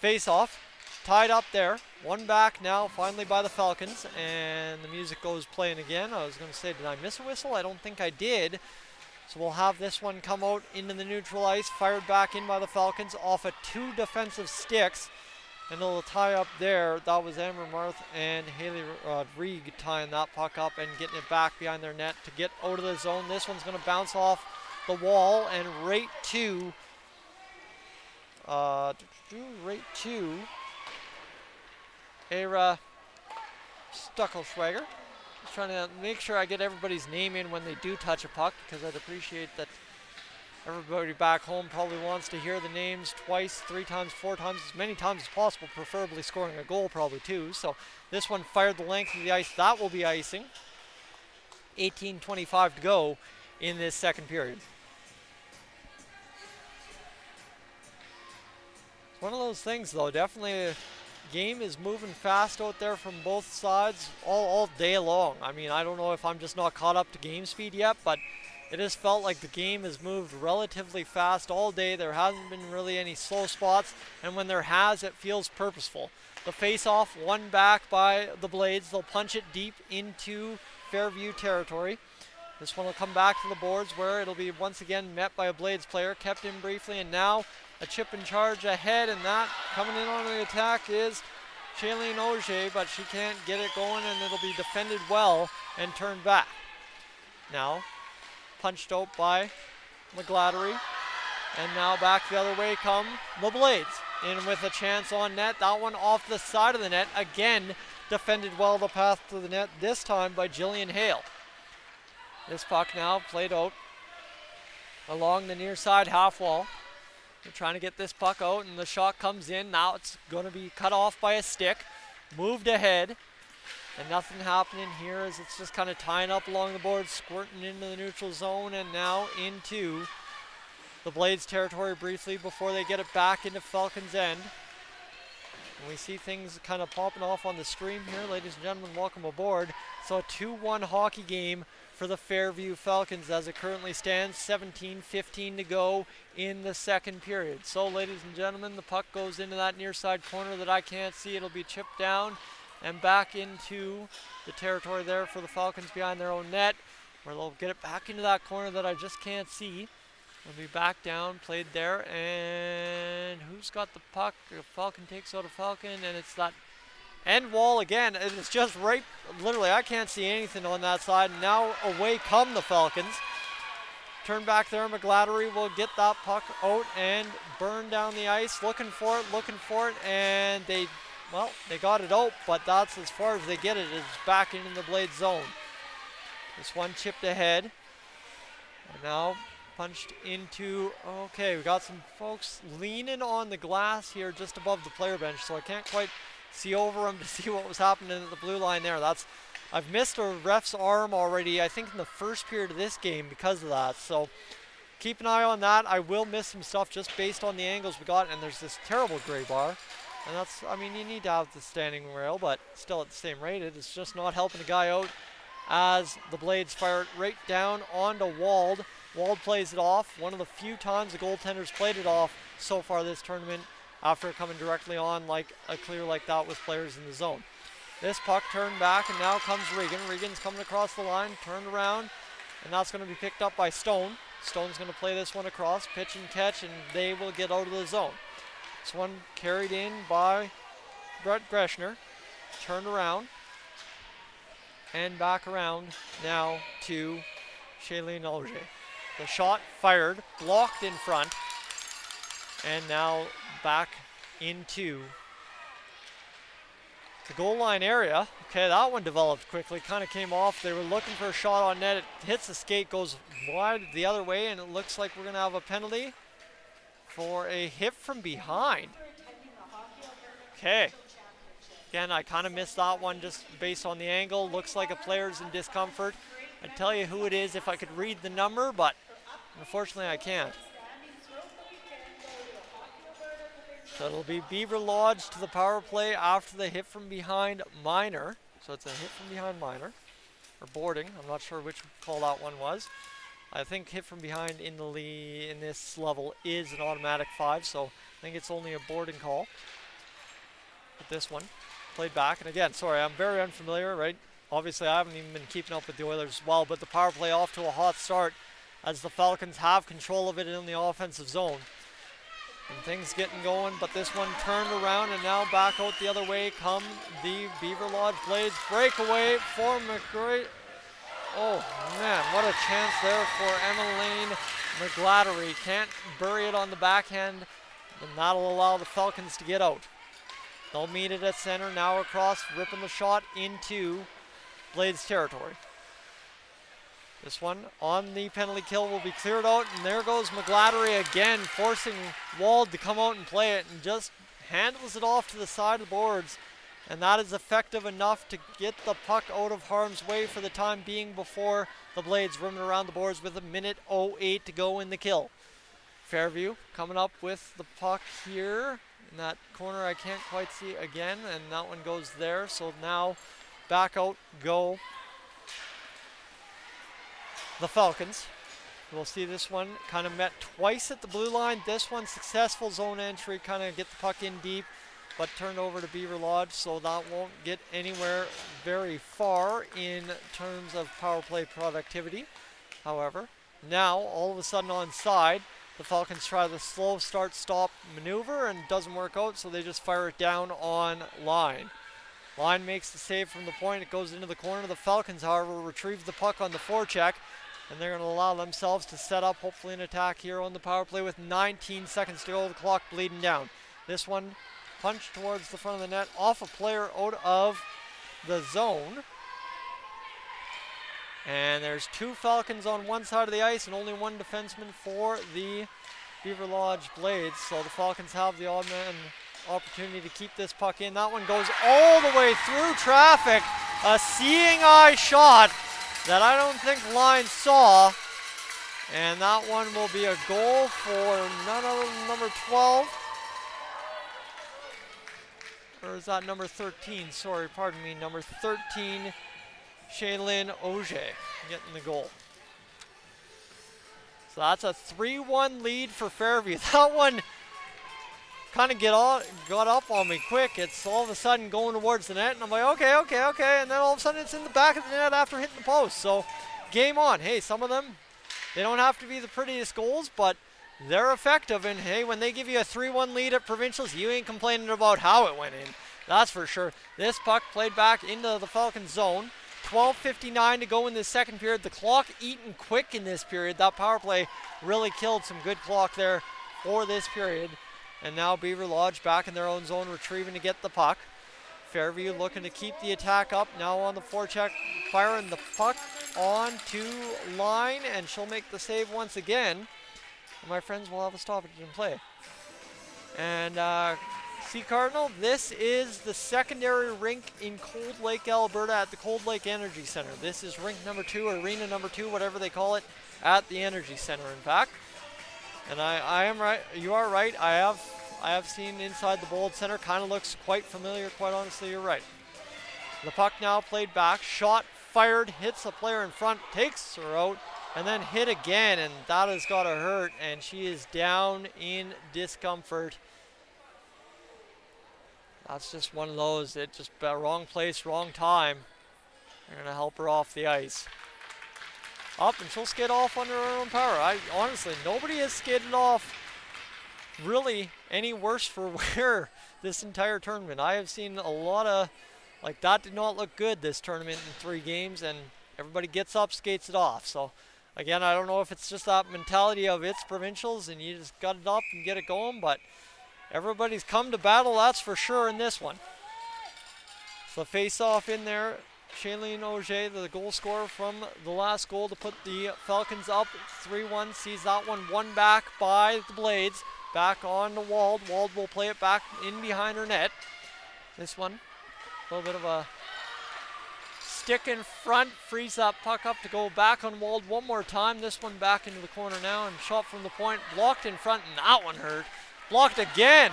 Face off, tied up there. One back now, finally by the Falcons, and the music goes playing again. I was going to say, did I miss a whistle? I don't think I did. So we'll have this one come out into the neutral ice, fired back in by the Falcons off of 2 defensive sticks. And it'll tie up there. That was Amber Marth and Haley Rodrigue tying that puck up and getting it back behind their net to get out of the zone. This one's going to bounce off the wall and right to Era Stuckelschwager. Trying to make sure I get everybody's name in when they do touch a puck, because I'd appreciate that. Everybody back home probably wants to hear the names twice, 3 times, 4 times, as many times as possible, preferably scoring a goal probably too. So this one fired the length of the ice. That will be icing. 18:25 to go in this second period. It's one of those things though, definitely a game is moving fast out there from both sides all day long. I mean, I don't know if I'm just not caught up to game speed yet, but it has felt like the game has moved relatively fast all day. There hasn't been really any slow spots, and when there has, it feels purposeful. The face-off, one back by the Blades. They'll punch it deep into Fairview territory. This one will come back to the boards where it'll be once again met by a Blades player, kept in briefly, and now a chip in charge ahead, and that coming in on the attack is Shailene Auger, but she can't get it going, and it'll be defended well and turned back. Now, punched out by McGladdery, and now back the other way come the Blades. In with a chance on net, that one off the side of the net, again defended well the path to the net, this time by Jillian Hale. This puck now played out along the near side half wall. They're trying to get this puck out, and the shot comes in. Now it's going to be cut off by a stick, moved ahead. And nothing happening here as it's just kind of tying up along the board, squirting into the neutral zone, and now into the Blades territory briefly before they get it back into Falcons end. And we see things kind of popping off on the stream here. Ladies and gentlemen, welcome aboard. So a 2-1 hockey game for the Fairview Falcons as it currently stands. 17:15 to go in the second period. So ladies and gentlemen, the puck goes into that near side corner that I can't see. It'll be chipped down and back into the territory there for the Falcons behind their own net, where they'll get it back into that corner that I just can't see. It'll be back down, played there, and who's got the puck? A Falcon takes out a Falcon, and it's that end wall again. It's just right, literally, I can't see anything on that side. And now away come the Falcons. Turn back there, McGladdery will get that puck out and burn down the ice, looking for it, and they got it out, but that's as far as they get it. It's back into the Blade zone. This one chipped ahead. And now punched into, okay, we got some folks leaning on the glass here just above the player bench, so I can't quite see over them to see what was happening at the blue line there. I've missed a ref's arm already, I think in the first period of this game because of that, so keep an eye on that. I will miss some stuff just based on the angles we got, and there's this terrible gray bar. And that's, I mean, you need to have the standing rail, but still at the same rate, it's just not helping the guy out as the Blades fire it right down onto Wald. Wald plays it off. One of the few times the goaltenders played it off so far this tournament after coming directly on like a clear like that with players in the zone. This puck turned back, and now comes Regan. Regan's coming across the line, turned around, and that's going to be picked up by Stone. Stone's going to play this one across, pitch and catch, and they will get out of the zone. This one carried in by Brett Greshner, turned around, and back around now to Shailene Auger. The shot fired, blocked in front, and now back into the goal line area. Okay, that one developed quickly, kind of came off. They were looking for a shot on net. It hits the skate, goes wide the other way, and it looks like we're going to have a penalty for a hit from behind. Okay. Again, I kind of missed that one just based on the angle. Looks like a player's in discomfort. I'd tell you who it is if I could read the number, but unfortunately I can't. So it'll be Beaverlodge to the power play after the hit from behind minor. So it's a hit from behind minor, or boarding. I'm not sure which call that one was. I think hit from behind in this level is an automatic 5, so I think it's only a boarding call. But this one played back, and again, sorry, I'm very unfamiliar, right? Obviously, I haven't even been keeping up with the Oilers as well, but the power play off to a hot start as the Falcons have control of it in the offensive zone. And things getting going, but this one turned around, and now back out the other way come the Beaverlodge Blades. Breakaway for McGray. Oh man, what a chance there for Emmeline McGlattery. Can't bury it on the backhand, and that'll allow the Falcons to get out. They'll meet it at center, now across, ripping the shot into Blades territory. This one on the penalty kill will be cleared out, and there goes McGlattery again, forcing Wald to come out and play it, and just handles it off to the side of the boards. And that is effective enough to get the puck out of harm's way for the time being before the Blades roaming around the boards with 1:08 to go in the kill. Fairview coming up with the puck here in that corner. I can't quite see again, and that one goes there. So now back out go the Falcons. We'll see this one kind of met twice at the blue line. This one successful zone entry, kind of get the puck in deep, but turned over to Beaverlodge, so that won't get anywhere very far in terms of power play productivity. However, now all of a sudden on side, the Falcons try the slow start-stop maneuver and it doesn't work out, so they just fire it down on line. Line makes the save from the point. It goes into the corner. The Falcons, however, retrieve the puck on the forecheck, and they're going to allow themselves to set up, hopefully, an attack here on the power play with 19 seconds to go. The clock bleeding down. This one punched towards the front of the net, off a player out of the zone. And there's 2 Falcons on one side of the ice and only 1 defenseman for the Beaverlodge Blades. So the Falcons have the odd man opportunity to keep this puck in. That one goes all the way through traffic. A seeing eye shot that I don't think line saw. And that one will be a goal for none other than number 12. Or is that number 13? Sorry, pardon me. Number 13, Shaylin Auger getting the goal. So that's a 3-1 lead for Fairview. That one kind of got up on me quick. It's all of a sudden going towards the net, and I'm like, okay. And then all of a sudden it's in the back of the net after hitting the post. So game on. Hey, some of them, they don't have to be the prettiest goals, but they're effective. And hey, when they give you a 3-1 lead at Provincials, you ain't complaining about how it went in. That's for sure. This puck played back into the Falcons zone. 12:59 to go in the second period. The clock eating quick in this period. That power play really killed some good clock there for this period. And now Beaverlodge back in their own zone, retrieving to get the puck. Fairview looking to keep the attack up. Now on the forecheck, firing the puck onto line, and she'll make the save once again. And my friends will have a stoppage in play. And Sea Cardinal, this is the secondary rink in Cold Lake, Alberta at the Cold Lake Energy Center. This is rink number 2, arena number 2, whatever they call it, at the Energy Center, in fact. And I am right, you are right, I have seen inside the Bold Center, kind of looks quite familiar, quite honestly, you're right. The puck now played back, shot, fired, hits a player in front, takes her out, and then hit again, and that has got to hurt, and she is down in discomfort. That's just one of those, it just wrong place, wrong time. They're going to help her off the ice. Up, and she'll skid off under her own power. Honestly, nobody has skidded off really any worse for wear this entire tournament. I have seen a lot of, like, that did not look good this tournament in 3 games, and everybody gets up, skates it off. So, again, I don't know if it's just that mentality of it's Provincials and you just got it up and get it going, but everybody's come to battle, that's for sure, in this one. So face-off in there. Shailene Auger, the goal scorer from the last goal to put the Falcons up 3-1, sees that one won back by the Blades. Back on to Wald. Wald will play it back in behind her net. This one, a little bit of a stick in front, frees that puck up to go back on Wald one more time. This one back into the corner now, and shot from the point, blocked in front, and that one hurt. Blocked again,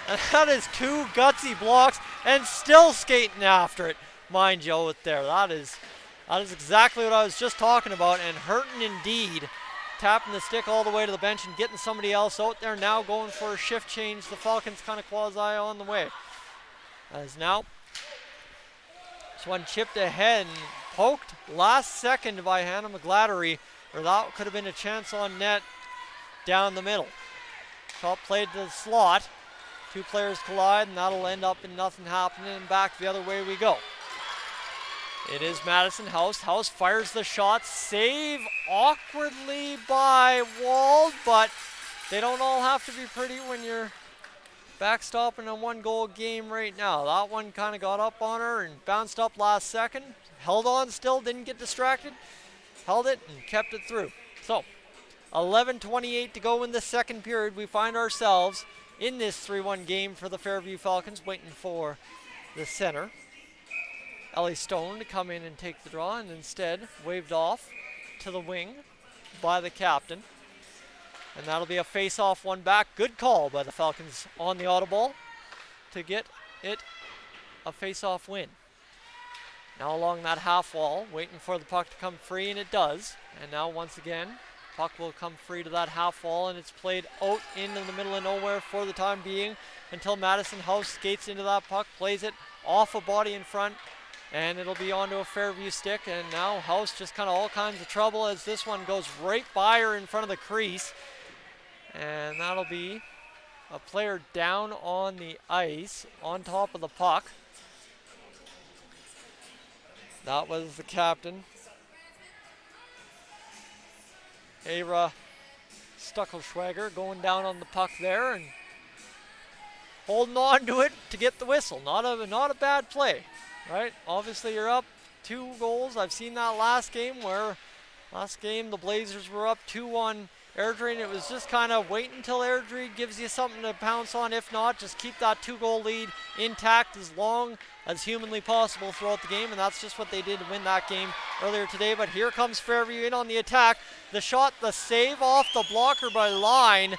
and that is 2 gutsy blocks, and still skating after it. mind you out there. That is exactly what I was just talking about, and hurting indeed. Tapping the stick all the way to the bench and getting somebody else out there now going for a shift change. The Falcons kind of quasi on the way. As now, this one chipped ahead and poked last second by Hannah McGlattery, or that could have been a chance on net down the middle. Shot played to the slot. Two players collide, and that'll end up in nothing happening, and back the other way we go. It is Madison House. House fires the shot. Save awkwardly by Wald, but they don't all have to be pretty when you're backstopping a one-goal game right now. That one kind of got up on her and bounced up last second. Held on still, didn't get distracted. Held it and kept it through. So, 11:28 to go in the second period. We find ourselves in this 3-1 game for the Fairview Falcons, waiting for the center, Ellie Stone, to come in and take the draw, and instead waved off to the wing by the captain. And that'll be a face-off one back. Good call by the Falcons on the audible to get it a face-off win. Now along that half wall, waiting for the puck to come free, and it does. And now once again, puck will come free to that half wall, and it's played out into the middle of nowhere for the time being until Madison House skates into that puck, plays it off a body in front, and it'll be onto a Fairview stick. And now House just kind of all kinds of trouble as this one goes right by her in front of the crease. And that'll be a player down on the ice on top of the puck. That was the captain, Ava Stuckelschwager, going down on the puck there and holding on to it to get the whistle. Not a bad play, right? Obviously you're up 2 goals. I've seen that last game where the Blazers were up 2-1 Airdrie, and it was just kind of wait until Airdrie gives you something to pounce on. If not, just keep that 2-goal lead intact as long as humanly possible throughout the game, and that's just what they did to win that game earlier today. But here comes Fairview in on the attack. The shot, the save off the blocker by Line.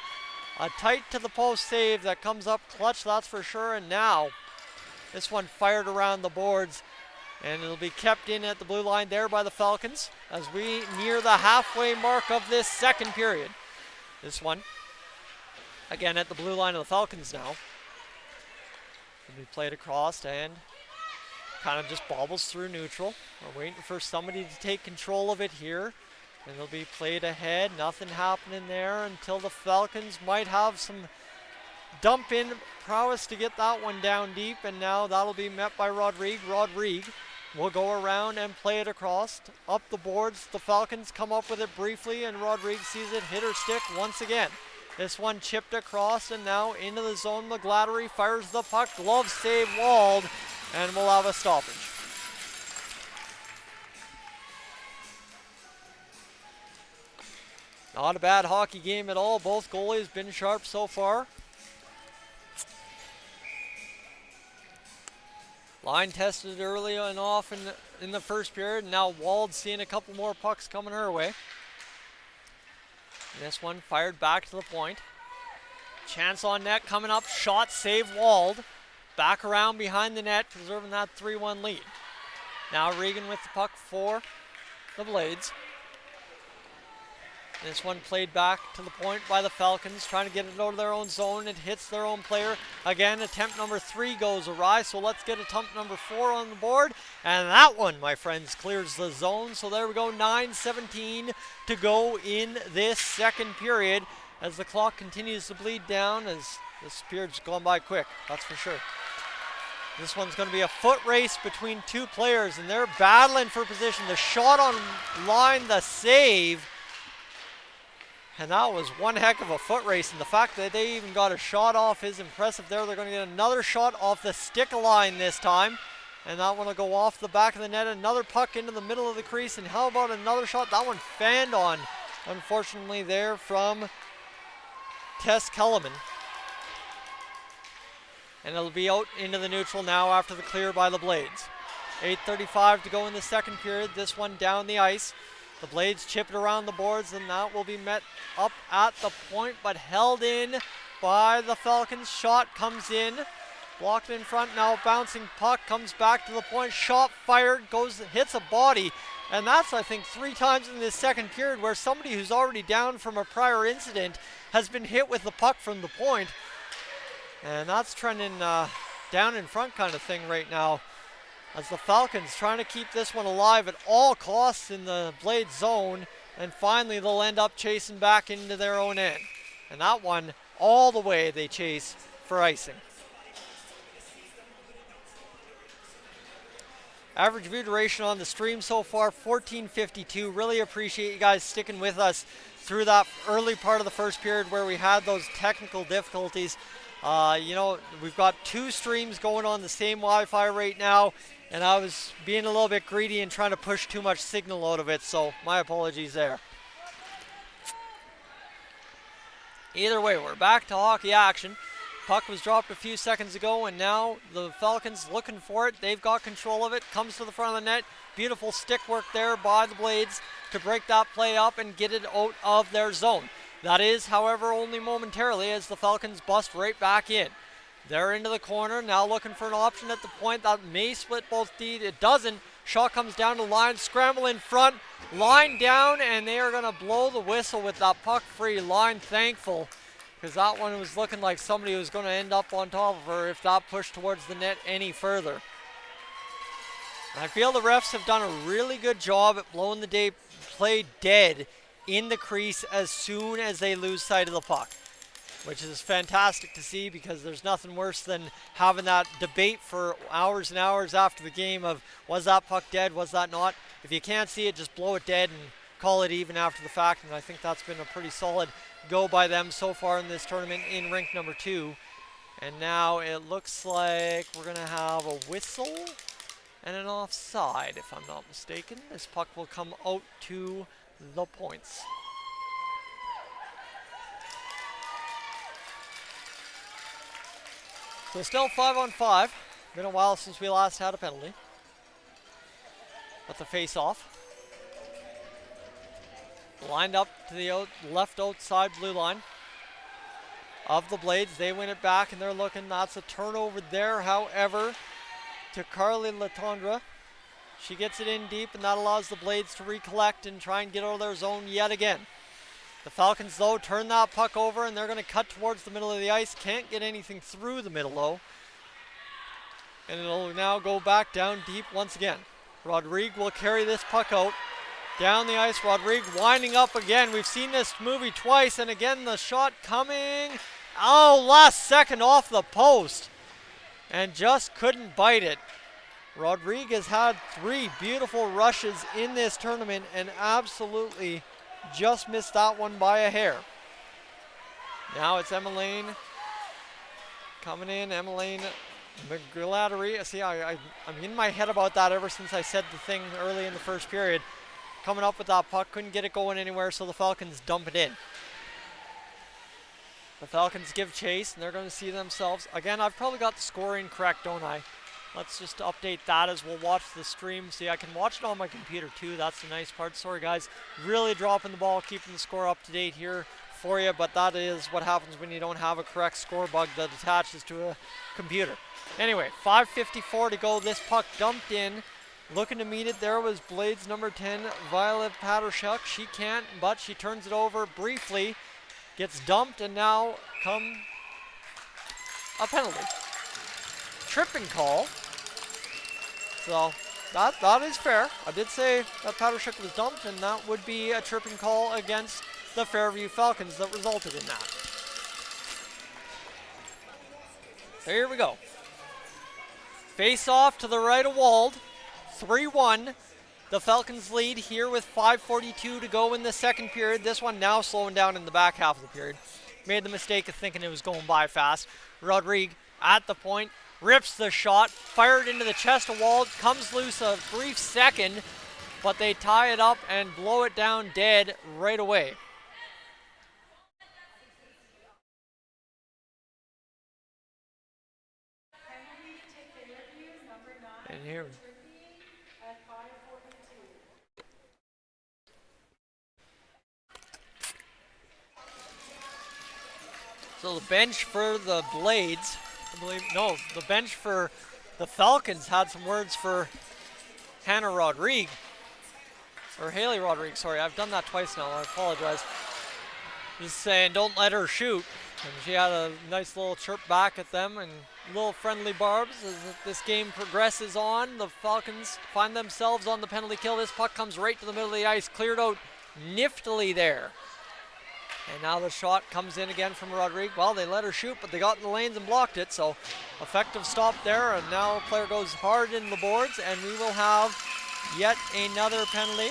A tight to the post save that comes up clutch, that's for sure. And now this one fired around the boards, and it'll be kept in at the blue line there by the Falcons as we near the halfway mark of this second period. This one, again at the blue line of the Falcons now. It'll be played across and kind of just bobbles through neutral. We're waiting for somebody to take control of it here. And it'll be played ahead. Nothing happening there until the Falcons might have some dump in prowess to get that one down deep. And now that'll be met by Rodrigue. Rodrigue will go around and play it across up the boards. The Falcons come up with it briefly, and Rodrigue sees it hit her stick once again. This one chipped across and now into the zone. McGlattery fires the puck. Glove save Walled, and we'll have a stoppage. Not a bad hockey game at all. Both goalies been sharp so far. Line tested early and off in the first period. Now Wald seeing a couple more pucks coming her way. This one fired back to the point. Chance on net coming up. Shot save Wald. Back around behind the net, preserving that 3-1 lead. Now Regan with the puck for the Blades. This one played back to the point by the Falcons, trying to get it out of their own zone. It hits their own player. Again, attempt number 3 goes awry, so let's get attempt number 4 on the board. And that one, my friends, clears the zone. So there we go, 9:17 to go in this second period as the clock continues to bleed down, as this period's gone by quick, that's for sure. This one's going to be a foot race between two players, and they're battling for position. The shot on line, the save. And that was one heck of a foot race, and the fact that they even got a shot off is impressive there. They're going to get another shot off the stick line this time, and that one will go off the back of the net. Another puck into the middle of the crease, and how about another shot? That one fanned on, unfortunately, there from Tess Kellerman. And it'll be out into the neutral now after the clear by the Blades. 8:35 to go in the second period. This one down the ice. The Blades chip it around the boards, and that will be met up at the point, but held in by the Falcons. Shot comes in, Blocked in front, now bouncing puck, comes back to the point, shot fired, hits a body. And that's, I think, 3 times in this second period where somebody who's already down from a prior incident has been hit with the puck from the point. And that's trending down in front kind of thing right now, as the Falcons trying to keep this one alive at all costs in the Blades zone. And finally, they'll end up chasing back into their own end. And that one, all the way, they chase for icing. Average view duration on the stream so far, 14:52. Really appreciate you guys sticking with us through that early part of the first period where we had those technical difficulties. You know, we've got 2 streams going on the same Wi-Fi right now, and I was being a little bit greedy and trying to push too much signal out of it, so my apologies there. Either way, we're back to hockey action. Puck was dropped a few seconds ago, and now the Falcons looking for it. They've got control of it. Comes to the front of the net. Beautiful stick work there by the Blades to break that play up and get it out of their zone. That is, however, only momentarily, as the Falcons bust right back in. They're into the corner, now looking for an option at the point that may split both deed. It doesn't. Shot comes down the line, scramble in front, line down, and they are going to blow the whistle with that puck-free line. Thankful, because that one was looking like somebody was going to end up on top of her if that pushed towards the net any further. And I feel the refs have done a really good job at blowing the play dead in the crease as soon as they lose sight of the puck, which is fantastic to see, because there's nothing worse than having that debate for hours and hours after the game of, was that puck dead, was that not? If you can't see it, just blow it dead and call it even after the fact, and I think that's been a pretty solid go by them so far in this tournament in rink number 2. And now it looks like we're going to have a whistle and an offside, if I'm not mistaken. This puck will come out to the points. So still 5-on-5. Been a while since we last had a penalty. But the face-off. Lined up to the left outside blue line of the Blades. They win it back, and they're looking. That's a turnover there, however, to Carly Latondra. She gets it in deep, and that allows the Blades to recollect and try and get out of their zone yet again. The Falcons, though, turn that puck over, and they're going to cut towards the middle of the ice. Can't get anything through the middle, though. And it'll now go back down deep once again. Rodrigue will carry this puck out. Down the ice, Rodrigue winding up again. We've seen this movie twice, and again the shot coming. Oh, last second off the post. And just couldn't bite it. Rodrigue has had 3 beautiful rushes in this tournament and absolutely just missed that one by a hair. Now it's Emmeline coming in. Emmeline McGladdery. See, I'm in my head about that ever since I said the thing early in the first period. Coming up with that puck, couldn't get it going anywhere, so the Falcons dump it in. The Falcons give chase, and they're going to see themselves. Again, I've probably got the scoring correct, don't I? Let's just update that as we'll watch the stream. See, I can watch it on my computer too. That's the nice part. Sorry, guys. Really dropping the ball, keeping the score up to date here for you, but that is what happens when you don't have a correct score bug that attaches to a computer. Anyway, 5:54 to go. This puck dumped in. Looking to meet it, there was Blades number 10, Violet Patershuk. She can't, but she turns it over briefly. Gets dumped, and now come a penalty. Tripping call. So that is fair. I did say that Patershuk was dumped, and that would be a tripping call against the Fairview Falcons that resulted in that. So here we go. Face off to the right of Wald. 3-1. The Falcons lead here with 5:42 to go in the second period. This one now slowing down in the back half of the period. Made the mistake of thinking it was going by fast. Rodrigue at the point, rips the shot, fired into the chest of Wald, comes loose a brief second, but they tie it up and blow it down dead right away. And here. So the bench for the Blades I believe. No, the bench for the Falcons had some words for Hannah Rodriguez. Or Haley Rodriguez, sorry. I've done that twice now. I apologize. Just saying, don't let her shoot. And she had a nice little chirp back at them and little friendly barbs as this game progresses on. The Falcons find themselves on the penalty kill. This puck comes right to the middle of the ice, cleared out niftily there. And now the shot comes in again from Rodriguez. Well, they let her shoot, but they got in the lanes and blocked it. So effective stop there. And now a player goes hard in the boards, and we will have yet another penalty.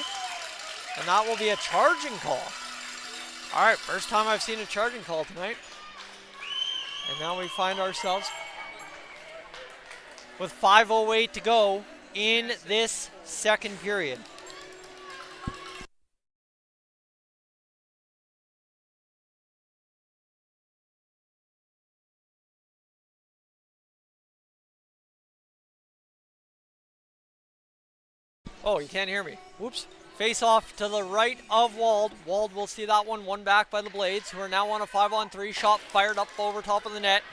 And that will be a charging call. All right, first time I've seen a charging call tonight. And now we find ourselves with 5:08 to go in this second period. Oh, you can't hear me. Whoops. Face off to the right of Wald. Wald will see that one back by the Blades, who are now on a 5-on-3. Shot fired up over top of the net.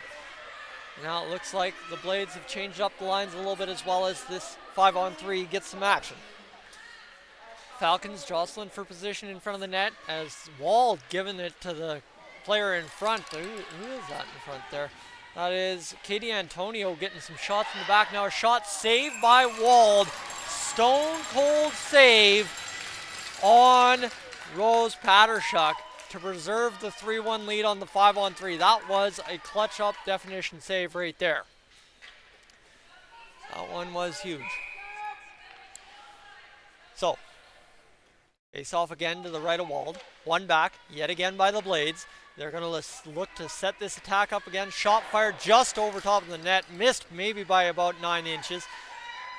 Now it looks like the Blades have changed up the lines a little bit as well as this 5-on-3 gets some action. Falcons jostling for position in front of the net as Wald giving it to the player in front. Who is that in front there? That is Katie Antonio getting some shots in the back. Now a shot saved by Wald. Stone cold save on Rose Pattershuk to preserve the 3-1 lead on the 5-on-3. That was a clutch up definition save right there. That one was huge. So, face off again to the right of Wald. One back, yet again by the Blades. They're going to look to set this attack up again. Shot fired just over top of the net. Missed maybe by about 9 inches.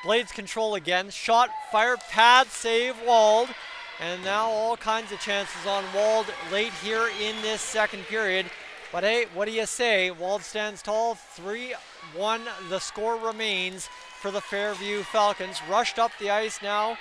Blades control again. Shot fired, pad save, Wald. And now all kinds of chances on Wald late here in this second period. But hey, what do you say? Wald stands tall. 3-1, the score remains for the Fairview Falcons. Rushed up the ice now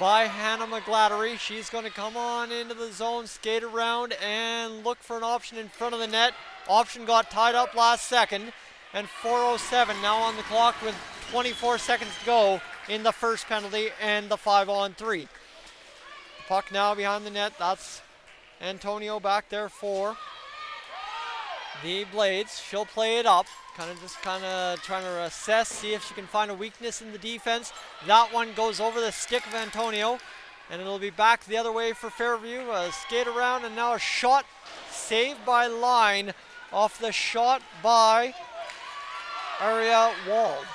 by Hannah McGlattery. She's going to come on into the zone, skate around, and look for an option in front of the net. Option got tied up last second. And 4:07 now on the clock with 24 seconds to go in the first penalty and the 5-on-3. Puck now behind the net. That's Antonio back there for the Blades. She'll play it up. Kind of trying to assess, see if she can find a weakness in the defense. That one goes over the stick of Antonio. And it'll be back the other way for Fairview. Skate around, and now a shot saved by Line off the shot by Aria Wald.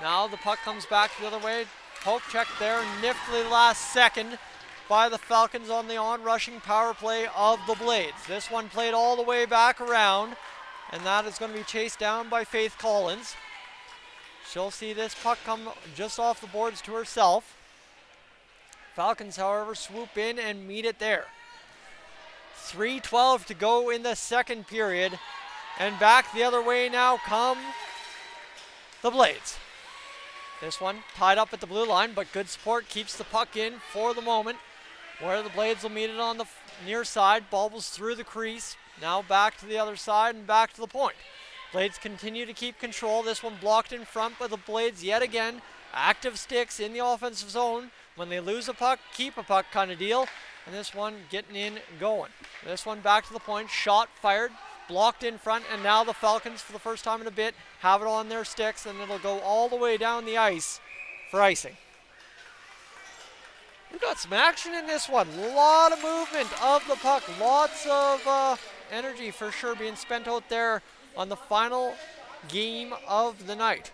Now the puck comes back the other way. Poke check there, niftily last second by the Falcons on the on-rushing power play of the Blades. This one played all the way back around, and that is going to be chased down by Faith Collins. She'll see this puck come just off the boards to herself. Falcons, however, swoop in and meet it there. 3:12 to go in the second period, and back the other way now come the Blades. This one tied up at the blue line, but good support keeps the puck in for the moment, where the Blades will meet it on the near side. Bobbles through the crease. Now back to the other side and back to the point. Blades continue to keep control. This one blocked in front by the Blades yet again. Active sticks in the offensive zone. When they lose a puck, keep a puck kind of deal. And this one getting in, going. This one back to the point. Shot fired. Blocked in front, and now the Falcons, for the first time in a bit, have it on their sticks, and it'll go all the way down the ice for icing. We've got some action in this one. A lot of movement of the puck. Lots of energy for sure being spent out there on the final game of the night.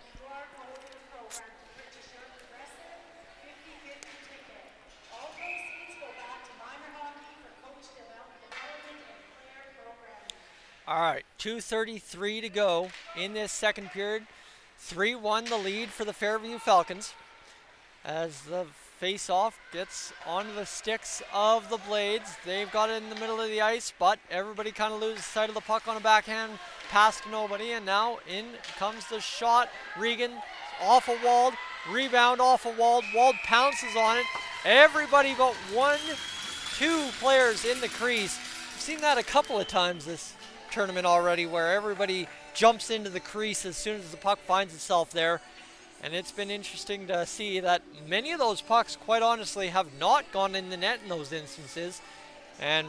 All right, 2:33 to go in this second period. 3-1 the lead for the Fairview Falcons as the face-off gets onto the sticks of the Blades. They've got it in the middle of the ice, but everybody kind of loses sight of the puck on a backhand pass to nobody, and now in comes the shot. Regan off of Wald, rebound off of Wald. Wald pounces on it. Everybody but 1-2 players in the crease. I've seen that a couple of times this tournament already, where everybody jumps into the crease as soon as the puck finds itself there. And it's been interesting to see that many of those pucks, quite honestly, have not gone in the net in those instances. And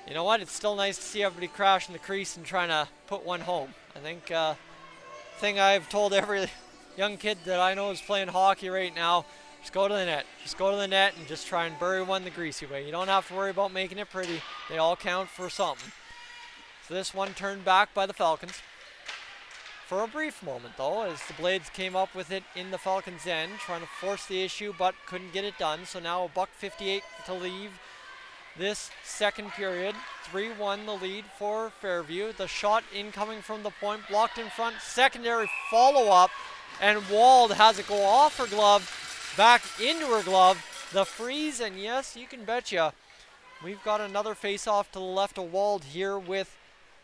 you know what? It's still nice to see everybody crash in the crease and trying to put one home. I think thing I've told every young kid that I know is playing hockey right now, just go to the net. Just go to the net and just try and bury one the greasy way. You don't have to worry about making it pretty. They all count for something. So this one turned back by the Falcons. For a brief moment, though, as the Blades came up with it in the Falcons' end, trying to force the issue, but couldn't get it done. So now $1:58 to leave this second period. 3-1 the lead for Fairview. The shot incoming from the point, blocked in front. Secondary follow-up, and Wald has it go off her glove, back into her glove. The freeze, and yes, you can betcha, we've got another face-off to the left of Wald here with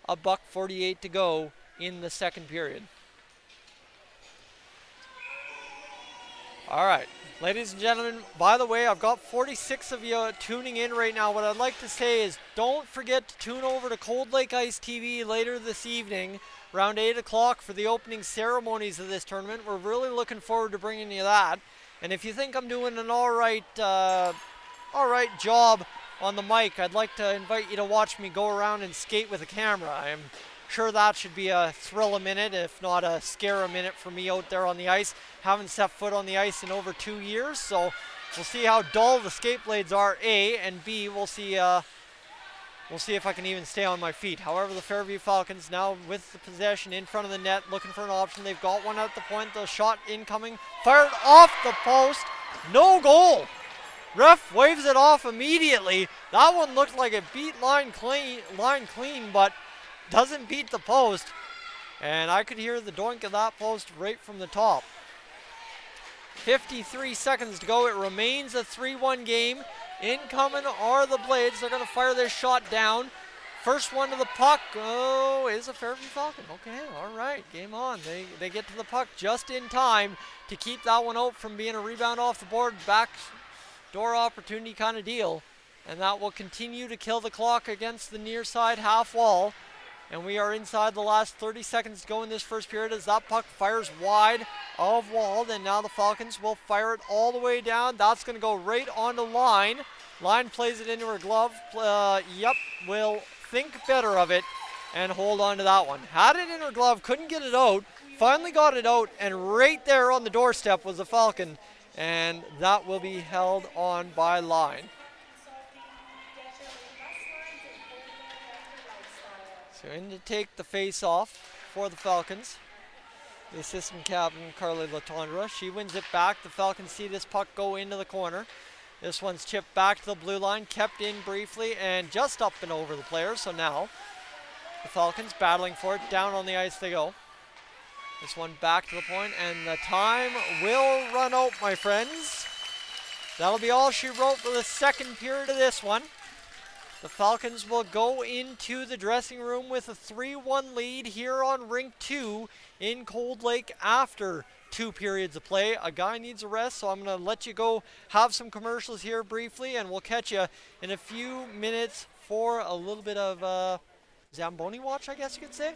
$1:48 to go in the second period. All right, ladies and gentlemen, by the way, I've got 46 of you tuning in right now. What I'd like to say is don't forget to tune over to Cold Lake Ice TV later this evening around 8 o'clock for the opening ceremonies of this tournament. We're really looking forward to bringing you that. And if you think I'm doing an all right job on the mic, I'd like to invite you to watch me go around and skate with a camera. I'm sure that should be a thrill a minute, if not a scare a minute for me out there on the ice. Haven't set foot on the ice in over 2 years, so we'll see how dull the skate blades are, A, and B, we'll see if I can even stay on my feet. However, the Fairview Falcons now with the possession in front of the net, looking for an option. They've got one at the point. The shot incoming, fired off the post, no goal. Ref waves it off immediately. That one looked like it beat line clean, but doesn't beat the post. And I could hear the doink of that post right from the top. 53 seconds to go. It remains a 3-1 game. Incoming are the Blades. They're going to fire this shot down. First one to the puck, is a Fairview Falcon. Okay, all right, game on. They get to the puck just in time to keep that one out from being a rebound off the board, back door opportunity kind of deal. And that will continue to kill the clock against the near side half wall. And we are inside the last 30 seconds to go in this first period as that puck fires wide of Wald. And now the Falcons will fire it all the way down. That's going to go right on the line. Line plays it into her glove. Will think better of it and hold on to that one. Had it in her glove, couldn't get it out. Finally got it out, and right there on the doorstep was the Falcon. And that will be held on by Line. So in to take the face off for the Falcons, the assistant captain, Carly Latondra. She wins it back. The Falcons see this puck go into the corner. This one's chipped back to the blue line, kept in briefly, and just up and over the player. So now the Falcons battling for it. Down on the ice they go. This one back to the point, and the time will run out, my friends. That'll be all she wrote for the second period of this one. The Falcons will go into the dressing room with a 3-1 lead here on Rink 2 in Cold Lake after 2 periods of play. A guy needs a rest, so I'm going to let you go have some commercials here briefly, and we'll catch you in a few minutes for a little bit of Zamboni watch, I guess you could say.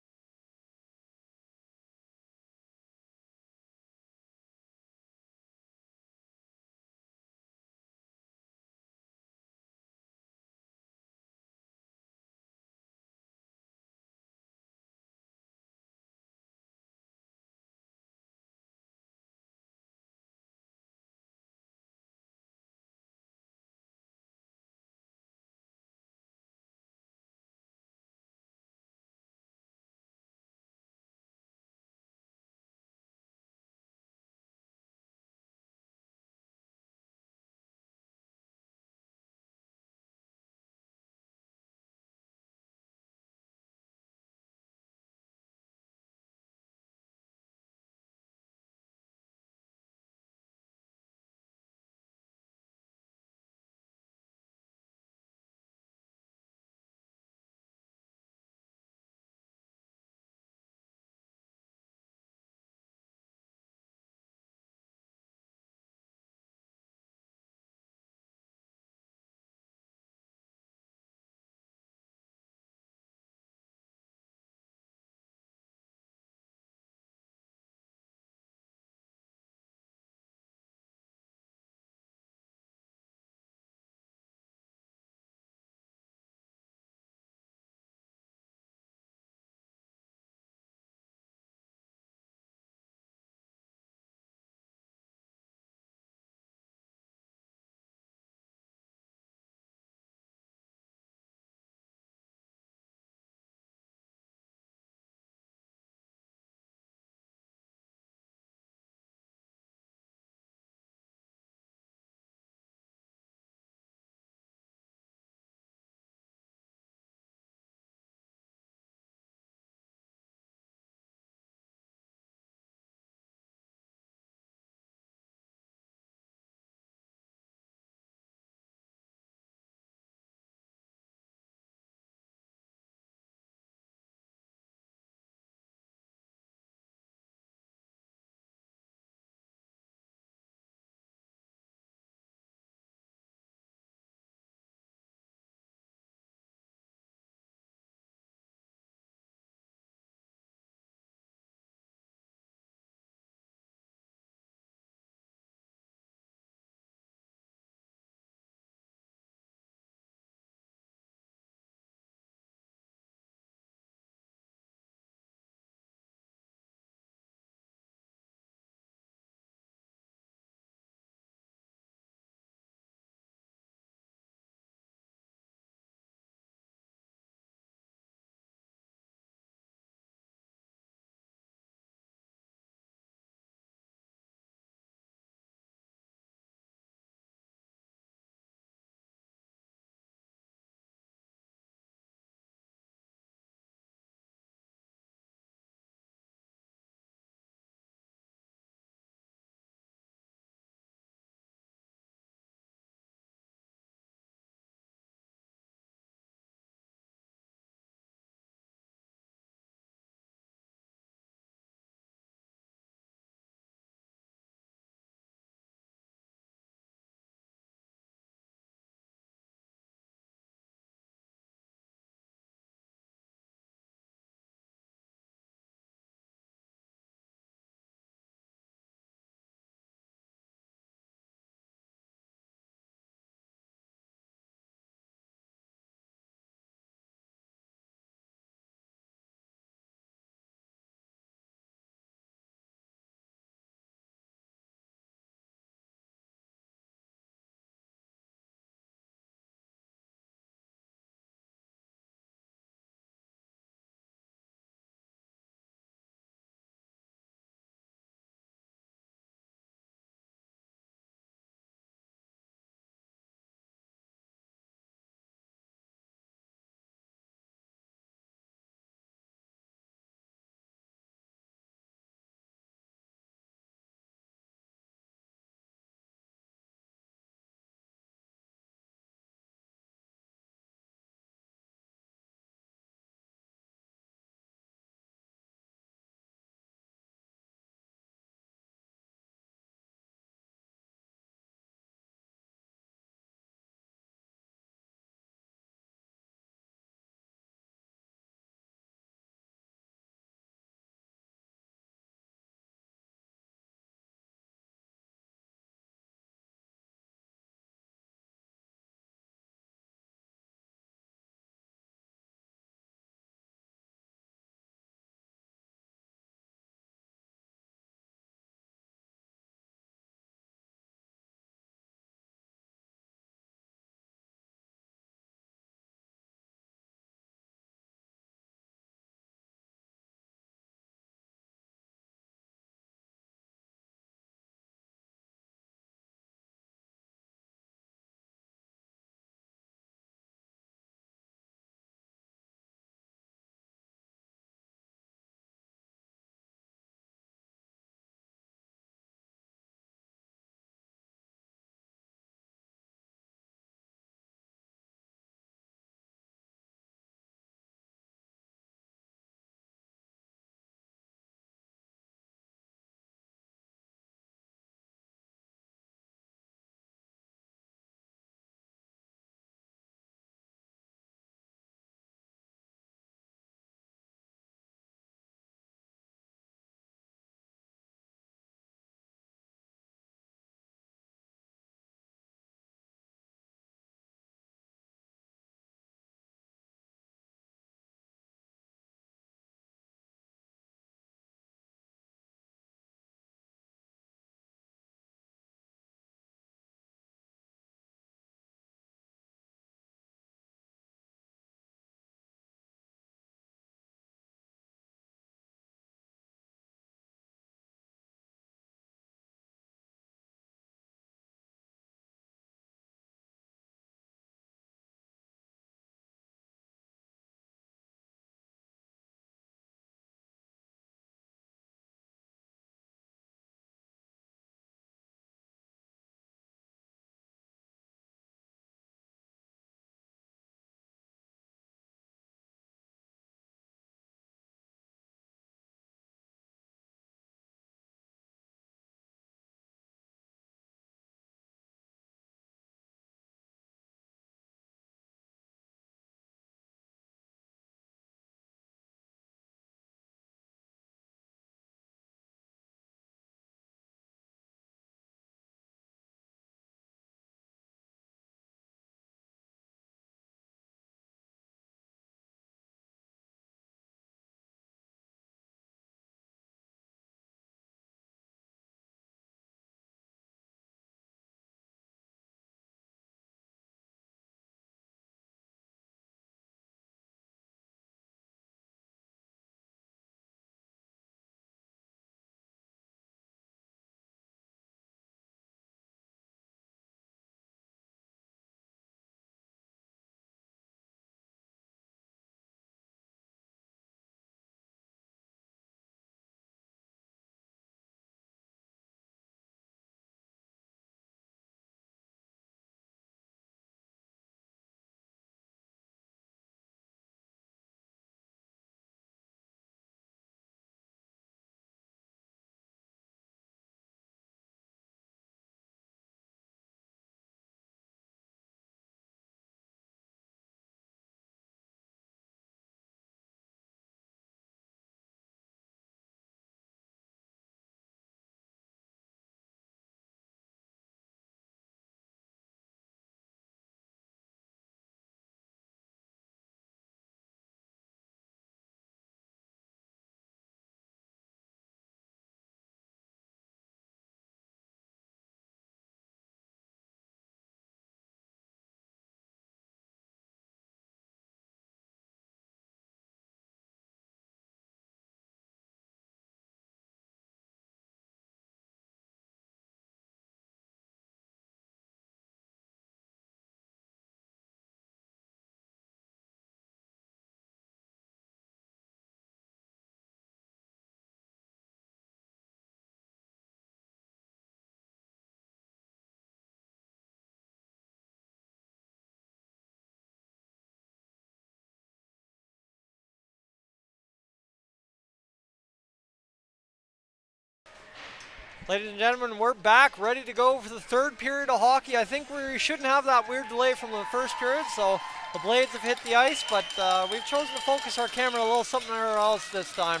Ladies and gentlemen, we're back, ready to go for the third period of hockey. I think we shouldn't have that weird delay from the first period, so the Blades have hit the ice, but we've chosen to focus our camera a little something else this time.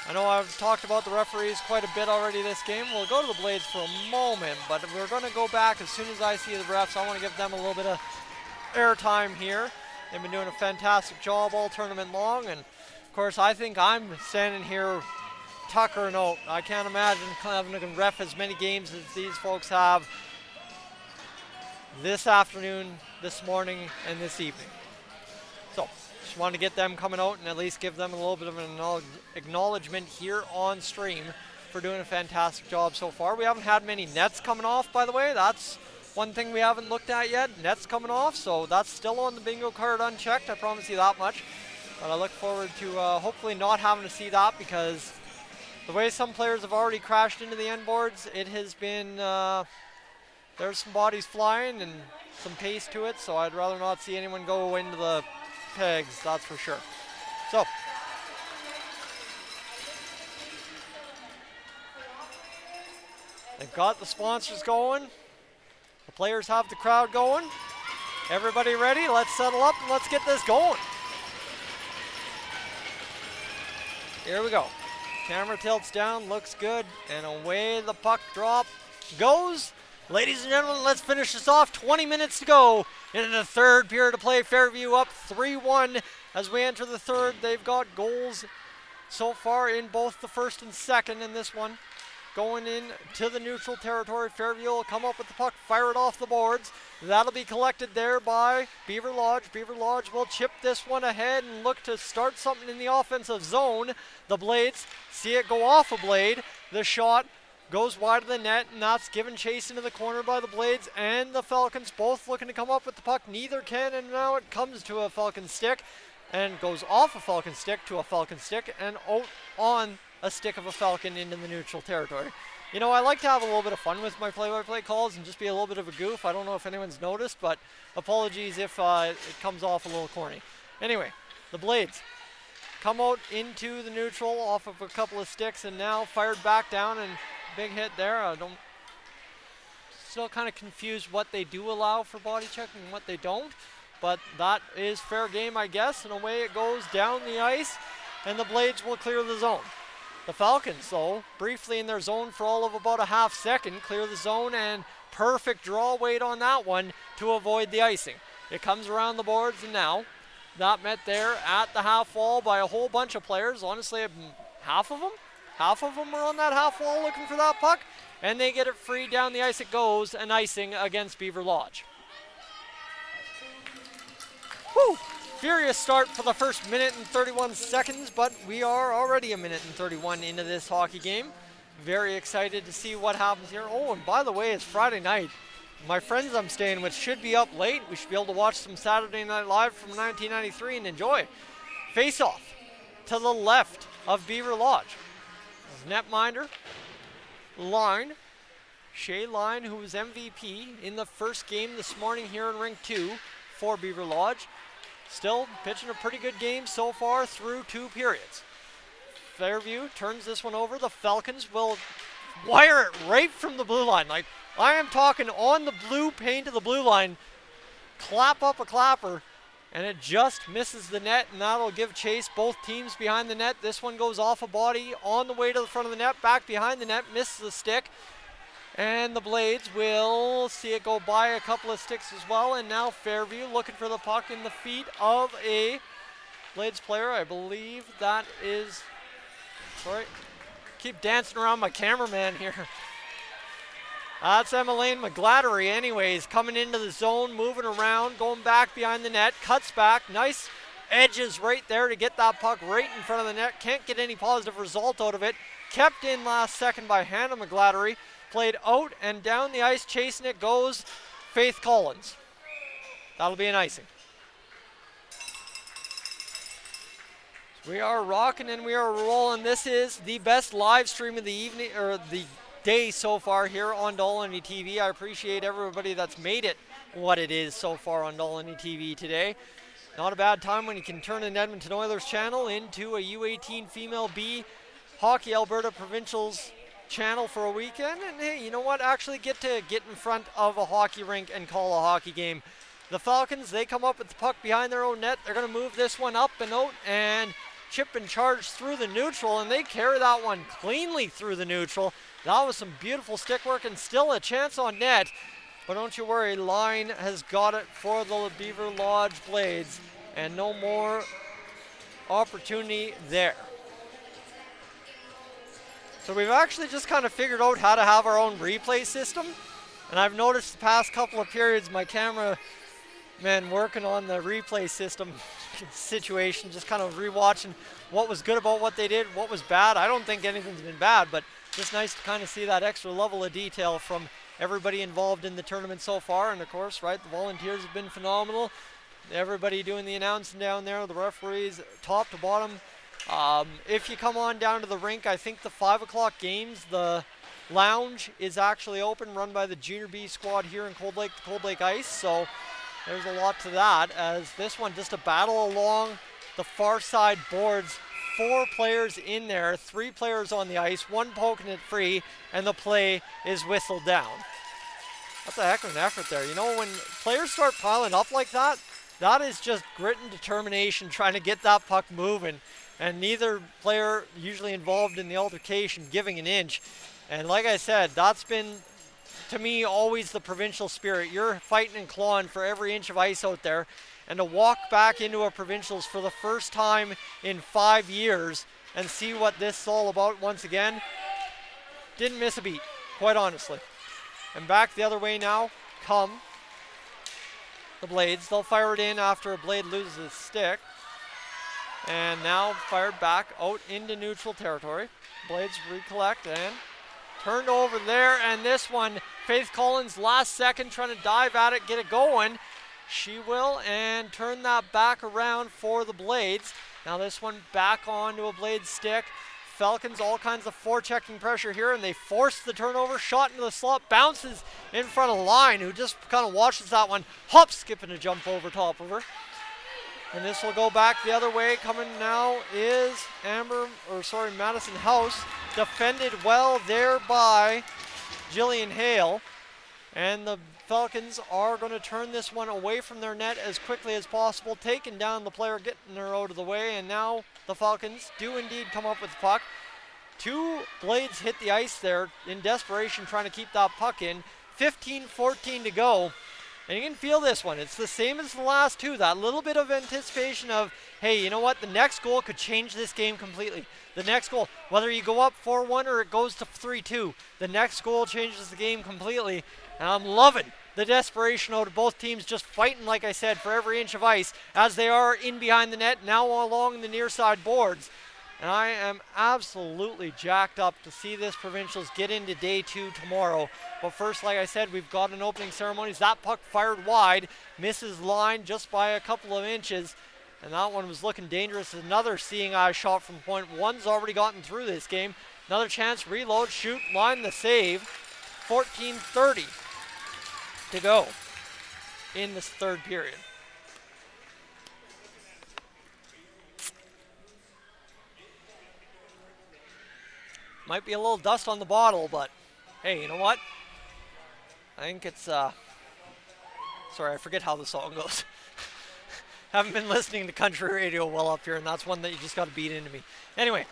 I know I've talked about the referees quite a bit already this game. We'll go to the Blades for a moment, but we're going to go back as soon as I see the refs. I want to give them a little bit of airtime here. They've been doing a fantastic job all tournament long, and of course I think I'm standing here tuckering out. I can't imagine having to ref as many games as these folks have this afternoon, this morning, and this evening. So, just wanted to get them coming out and at least give them a little bit of an acknowledgement here on stream for doing a fantastic job so far. We haven't had many nets coming off, by the way. That's one thing we haven't looked at yet, nets coming off, so that's still on the bingo card unchecked, I promise you that much. But I look forward to hopefully not having to see that, because the way some players have already crashed into the end boards, it has been, there's some bodies flying and some pace to it, so I'd rather not see anyone go into the pegs, that's for sure. So, they've got the sponsors going. The players have the crowd going. Everybody ready? Let's settle up and let's get this going. Here we go. Camera tilts down, looks good, and away the puck drop goes. Ladies and gentlemen, let's finish this off. 20 minutes to go in the third period to play. Fairview up 3-1 as we enter the third. They've got goals so far in both the first and second in this one. Going in to the neutral territory. Fairview will come up with the puck, fire it off the boards. That'll be collected there by Beaverlodge. Beaverlodge will chip this one ahead and look to start something in the offensive zone. The Blades see it go off a blade. The shot goes wide of the net, and that's given chase into the corner by the Blades and the Falcons, both looking to come up with the puck. Neither can, and now it comes to a Falcon stick and goes off a Falcon stick to a Falcon stick and out on a stick of a Falcon into the neutral territory. You know, I like to have a little bit of fun with my play-by-play calls and just be a little bit of a goof. I don't know if anyone's noticed, but apologies if it comes off a little corny. Anyway, the Blades come out into the neutral off of a couple of sticks and now fired back down, and big hit there. Still kind of confused what they do allow for body checking and what they don't, but that is fair game, I guess, and away it goes down the ice, and the Blades will clear the zone. The Falcons, though, briefly in their zone for all of about a half second, clear the zone, and perfect draw weight on that one to avoid the icing. It comes around the boards, and now that met there at the half wall by a whole bunch of players. Honestly, half of them are on that half wall looking for that puck, and they get it free. Down the ice it goes, an icing against Beaverlodge. Whew! Furious start for the first minute and 31 seconds, but we are already a minute and 31 into this hockey game. Very excited to see what happens here. Oh, and by the way, it's Friday night. My friends I'm staying with should be up late. We should be able to watch some Saturday Night Live from 1993 and enjoy. Face off to the left of Beaverlodge. Netminder, Line, Shea Line, who was MVP in the first game this morning here in Rink 2 for Beaverlodge. Still pitching a pretty good game so far through 2 periods. Fairview turns this one over. The Falcons will wire it right from the blue line. Like, I am talking on the blue paint of the blue line. Clap up a clapper, and it just misses the net, and that'll give chase both teams behind the net. This one goes off a body on the way to the front of the net, back behind the net, misses the stick. And the Blades will see it go by a couple of sticks as well. And now Fairview looking for the puck in the feet of a Blades player. I believe that is, sorry, keep dancing around my cameraman here. That's Emmeline McGlattery anyways, coming into the zone, moving around, going back behind the net, cuts back, nice edges right there to get that puck right in front of the net. Can't get any positive result out of it. Kept in last second by Hannah McGlattery. Played out and down the ice, chasing it goes Faith Collins. That'll be an icing. We are rocking and we are rolling. This is the best live stream of the evening, or the day so far here on Dolany TV. I appreciate everybody that's made it what it is so far on Dolany TV today. Not a bad time when you can turn an Edmonton Oilers channel into a U18 Female B Hockey Alberta Provincials channel for a weekend, and hey, you know what? Actually get in front of a hockey rink and call a hockey game. The Falcons, they come up with the puck behind their own net. They're going to move this one up and out and chip and charge through the neutral, and they carry that one cleanly through the neutral. That was some beautiful stick work and still a chance on net. But don't you worry, line has got it for the Beaverlodge Blades, and no more opportunity there. So we've actually just kind of figured out how to have our own replay system. And I've noticed the past couple of periods, my camera man working on the replay system situation, just kind of rewatching what was good about what they did, what was bad. I don't think anything's been bad, but just nice to kind of see that extra level of detail from everybody involved in the tournament so far. And of course, right, the volunteers have been phenomenal. Everybody doing the announcing down there, the referees, top to bottom. If you come on down to the rink, I think the 5 o'clock games, the lounge is actually open, run by the Junior B squad here in Cold Lake Ice. So there's a lot to that, as this one just a battle along the far side boards. 4 players in there, 3 players on the ice, 1 poking it free, and the play is whistled down. That's a heck of an effort there. You know, when players start piling up like that, that is just grit and determination trying to get that puck moving. And neither player usually involved in the altercation giving an inch. And like I said, that's been, to me, always the provincial spirit. You're fighting and clawing for every inch of ice out there. And to walk back into a provincials for the first time in 5 years and see what this is all about once again, didn't miss a beat, quite honestly. And back the other way now come the Blades. They'll fire it in after a Blade loses its stick. And now fired back out into neutral territory. Blades recollect and turned over there. And this one, Faith Collins last second trying to dive at it, get it going. She will, and turn that back around for the Blades. Now this one back onto a Blade stick. Falcons all kinds of forechecking pressure here, and they force the turnover. Shot into the slot, bounces in front of the line, who just kind of watches that one. Hop, skipping a jump over top of her. And this will go back the other way. Coming now is Madison House. Defended well there by Jillian Hale. And the Falcons are going to turn this one away from their net as quickly as possible, taking down the player, getting her out of the way. And now the Falcons do indeed come up with the puck. 2 Blades hit the ice there in desperation, trying to keep that puck in. 15-14 to go. And you can feel this one. It's the same as the last 2. That little bit of anticipation of, hey, you know what? The next goal could change this game completely. The next goal, whether you go up 4-1 or it goes to 3-2, the next goal changes the game completely. And I'm loving the desperation out of both teams, just fighting, like I said, for every inch of ice as they are in behind the net, now along the near side boards. And I am absolutely jacked up to see this Provincials get into day 2 tomorrow. But first, like I said, we've got an opening ceremonies. That puck fired wide, misses line just by a couple of inches. And that one was looking dangerous. Another seeing eye shot from point. One's already gotten through this game. Another chance, reload, shoot, line the save. 14:30 to go in this third period. Might be a little dust on the bottle, but hey, you know what? I think it's, sorry, I forget how the song goes. Haven't been listening to country radio well up here, and that's one that you just got to beat into me. Anyway,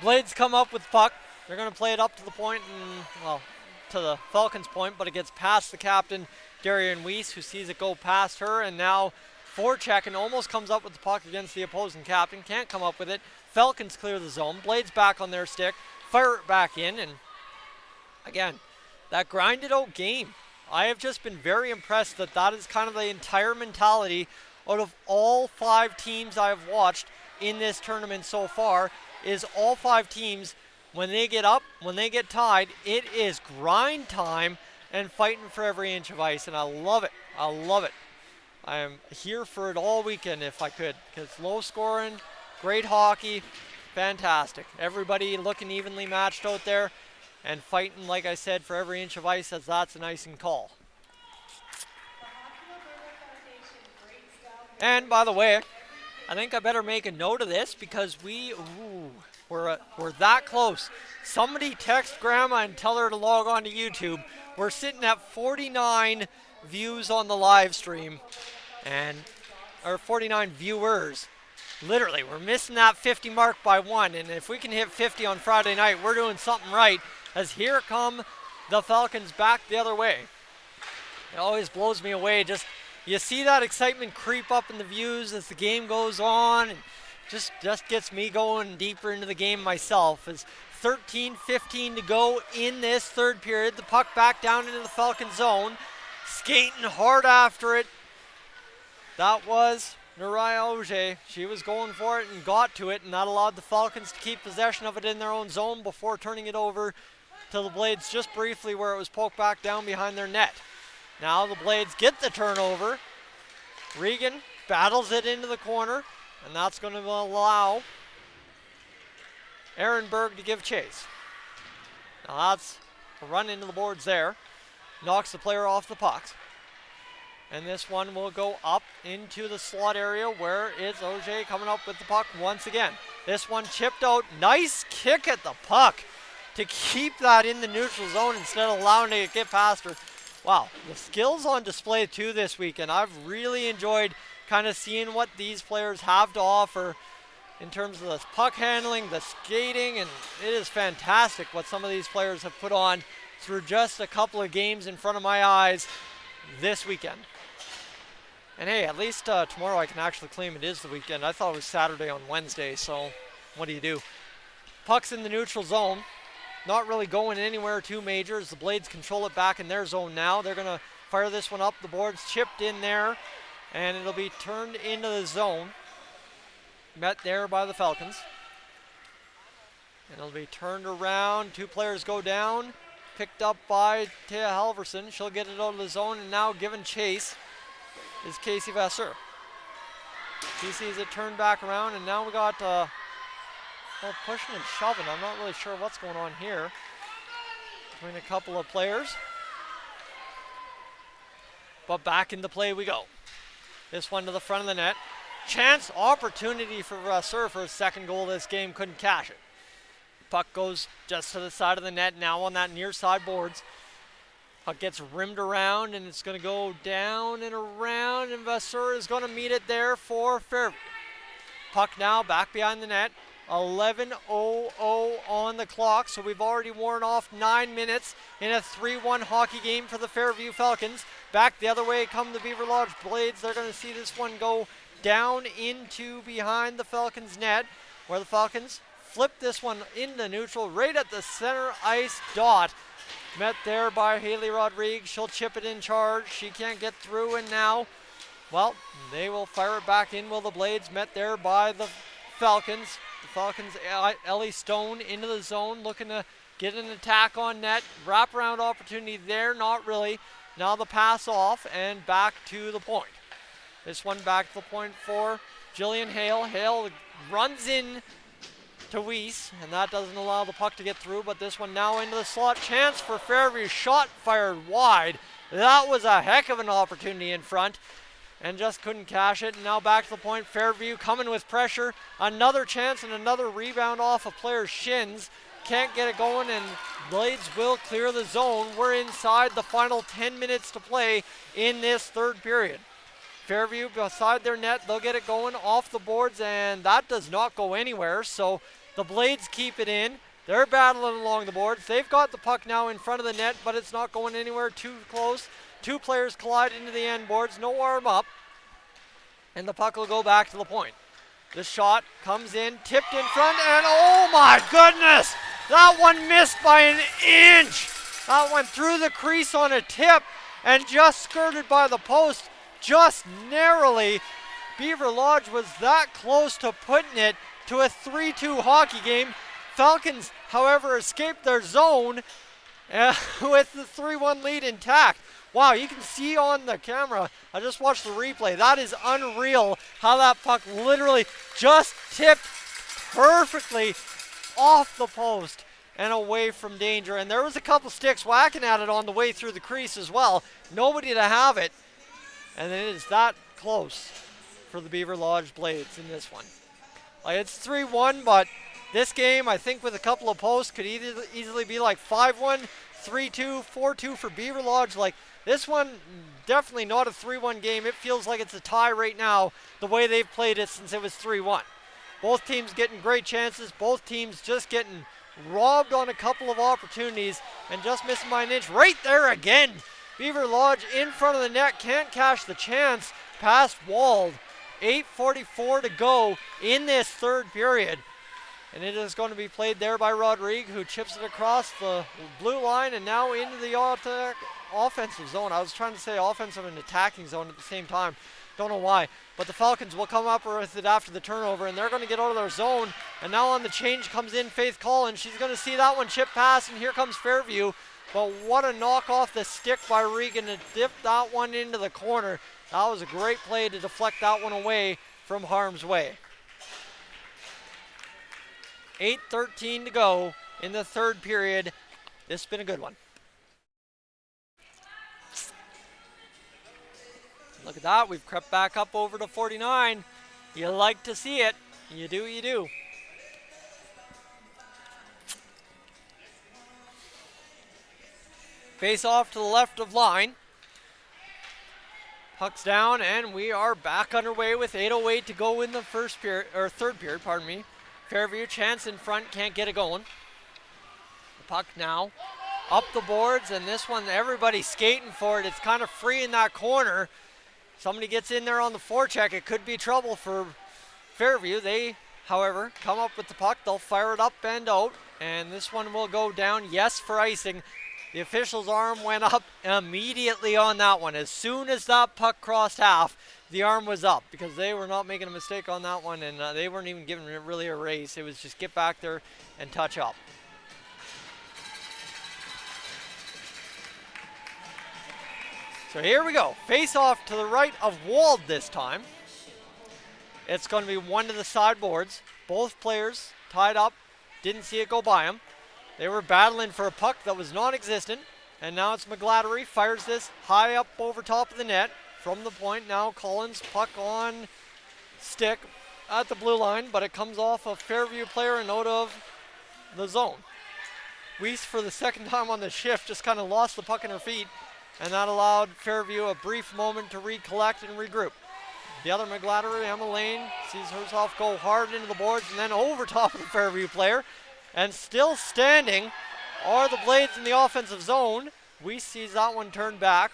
Blades come up with puck. They're going to play it up to the point, and, well, to the Falcons' point, but it gets past the captain, Darian Weiss, who sees it go past her, and now forecheck and almost comes up with the puck against the opposing captain. Can't come up with it. Falcons clear the zone. Blades back on their stick. Fire it back in, and again, that grinded out game. I have just been very impressed that that is kind of the entire mentality out of all 5 teams I've watched in this tournament so far, is all 5 teams, when they get up, when they get tied, it is grind time and fighting for every inch of ice, and I love it. I love it. I am here for it all weekend if I could, because low scoring, great hockey, fantastic. Everybody looking evenly matched out there and fighting, like I said, for every inch of ice, as that's an icing call. And by the way, I think I better make a note of this, because We're that close. Somebody text Grandma and tell her to log on to YouTube. We're sitting at 49 views on the live stream, or 49 viewers. Literally, we're missing that 50 mark by one, and if we can hit 50 on Friday night, we're doing something right, as here come the Falcons back the other way. It always blows me away. Just you see that excitement creep up in the views as the game goes on, and just gets me going deeper into the game myself. As 13-15 to go in this third period, the puck back down into the Falcon zone, skating hard after it. That was Naraya Auger. She was going for it and got to it, and that allowed the Falcons to keep possession of it in their own zone before turning it over to the Blades just briefly where it was poked back down behind their net. Now the Blades get the turnover. Regan battles it into the corner, and that's going to allow Ehrenberg to give chase. Now that's a run into the boards there. Knocks the player off the puck. And this one will go up into the slot area where it's Auger coming up with the puck once again. This one chipped out. Nice kick at the puck to keep that in the neutral zone instead of allowing it to get past her. Wow, the skills on display too this weekend. I've really enjoyed kind of seeing what these players have to offer in terms of the puck handling, the skating, and it is fantastic what some of these players have put on through just a couple of games in front of my eyes this weekend. And hey, at least tomorrow I can actually claim it is the weekend. I thought it was Saturday on Wednesday, so what do you do? Puck's in the neutral zone. Not really going anywhere too major as the Blades control it back in their zone now. They're going to fire this one up the boards, chipped in there, and it'll be turned into the zone. Met there by the Falcons. And it'll be turned around. Two players go down. Picked up by Thea Halverson. She'll get it out of the zone, and now given chase is Casey Vasseur. She sees it turned back around, and now we got pushing and shoving. I'm not really sure what's going on here between a couple of players. But back into play we go. This one to the front of the net. Chance, opportunity for Vasseur for his second goal of this game. Couldn't cash it. Puck goes just to the side of the net now on that near side boards. Puck gets rimmed around, and it's going to go down and around, and Vasseur is going to meet it there for Fairview. Puck now back behind the net. 11:00 on the clock, so we've already worn off 9 minutes in a 3-1 hockey game for the Fairview Falcons. Back the other way come the Beaverlodge Blades. They're going to see this one go down into behind the Falcons' net, where the Falcons flip this one into neutral right at the center ice dot. Met there by Haley Rodriguez. She'll chip it in charge. She can't get through, and now, well, they will fire it back in. Will the Blades met there by the Falcons. The Falcons, Ellie Stone into the zone, looking to get an attack on net. Wraparound opportunity there, not really. Now the pass off and back to the point. This one back to the point for Jillian Hale. Hale runs in to Weiss, and that doesn't allow the puck to get through, but this one now into the slot. Chance for Fairview. Shot fired wide. That was a heck of an opportunity in front, and just couldn't cash it. And now back to the point. Fairview coming with pressure. Another chance and another rebound off a player's shins. Can't get it going, and Blades will clear the zone. We're inside the final 10 minutes to play in this third period. Fairview beside their net. They'll get it going off the boards, and that does not go anywhere. So the Blades keep it in. They're battling along the boards. They've got the puck now in front of the net, but it's not going anywhere too close. Two players collide into the end boards. No arm up. And the puck will go back to the point. The shot comes in, tipped in front, and oh my goodness! That one missed by an inch! That went through the crease on a tip and just skirted by the post just narrowly. Beaverlodge was that close to putting it to a 3-2 hockey game. Falcons, however, escaped their zone with the 3-1 lead intact. Wow, you can see on the camera, I just watched the replay. That is unreal how that puck literally just tipped perfectly off the post and away from danger. And there was a couple sticks whacking at it on the way through the crease as well. Nobody to have it. And it is that close for the Beaverlodge Blades in this one. Like, it's 3-1, but This game, I think with a couple of posts, could easily be like 5-1, 3-2, 4-2 for Beaverlodge. Like, this one, definitely not a 3-1 game. It feels like it's a tie right now, the way they've played it since it was 3-1. Both teams getting great chances. Both teams just getting robbed on a couple of opportunities and just missing by an inch. Right there again. Beaverlodge in front of the net, can't cash the chance. Pass walled. 8:44 to go in this third period. And it is going to be played there by Rodrigue, who chips it across the blue line and now into the offensive zone. I was trying to say offensive and attacking zone at the same time. Don't know why. But the Falcons will come up with it after the turnover, and they're going to get out of their zone. And now on the change comes in Faith Collins. She's going to see that one chip pass, and here comes Fairview. But what a knock off the stick by Regan to dip that one into the corner. That was a great play to deflect that one away from harm's way. 8:13 to go in the third period. This has been a good one. Look at that, we've crept back up over to 49. You like to see it. You do, you do. Face off to the left of line. Puck's down, and we are back underway with 8:08 to go in the first period, or third period, pardon me. Fairview, chance in front, can't get it going. The puck now up the boards, and this one, everybody's skating for it. It's kind of free in that corner. Somebody gets in there on the forecheck. It could be trouble for Fairview. They, however, come up with the puck. They'll fire it up and out, and this one will go down. Yes, for icing. The official's arm went up immediately on that one. As soon as that puck crossed half, the arm was up because they were not making a mistake on that one, and they weren't even giving it really a race. It was just get back there and touch up. So here we go. Face off to the right of Wald this time. It's going to be one to the sideboards. Both players tied up. Didn't see it go by them. They were battling for a puck that was non-existent. And now it's McGladdery. Fires this high up over top of the net. From the point now Collins, puck on stick at the blue line. But it comes off a Fairview player and out of the zone. Weiss, for the second time on the shift, just kind of lost the puck in her feet. And that allowed Fairview a brief moment to recollect and regroup. The other McGladdery, Emma Lane, sees herself go hard into the boards and then over top of the Fairview player. And still standing are the Blades in the offensive zone. Weiss sees that one turned back.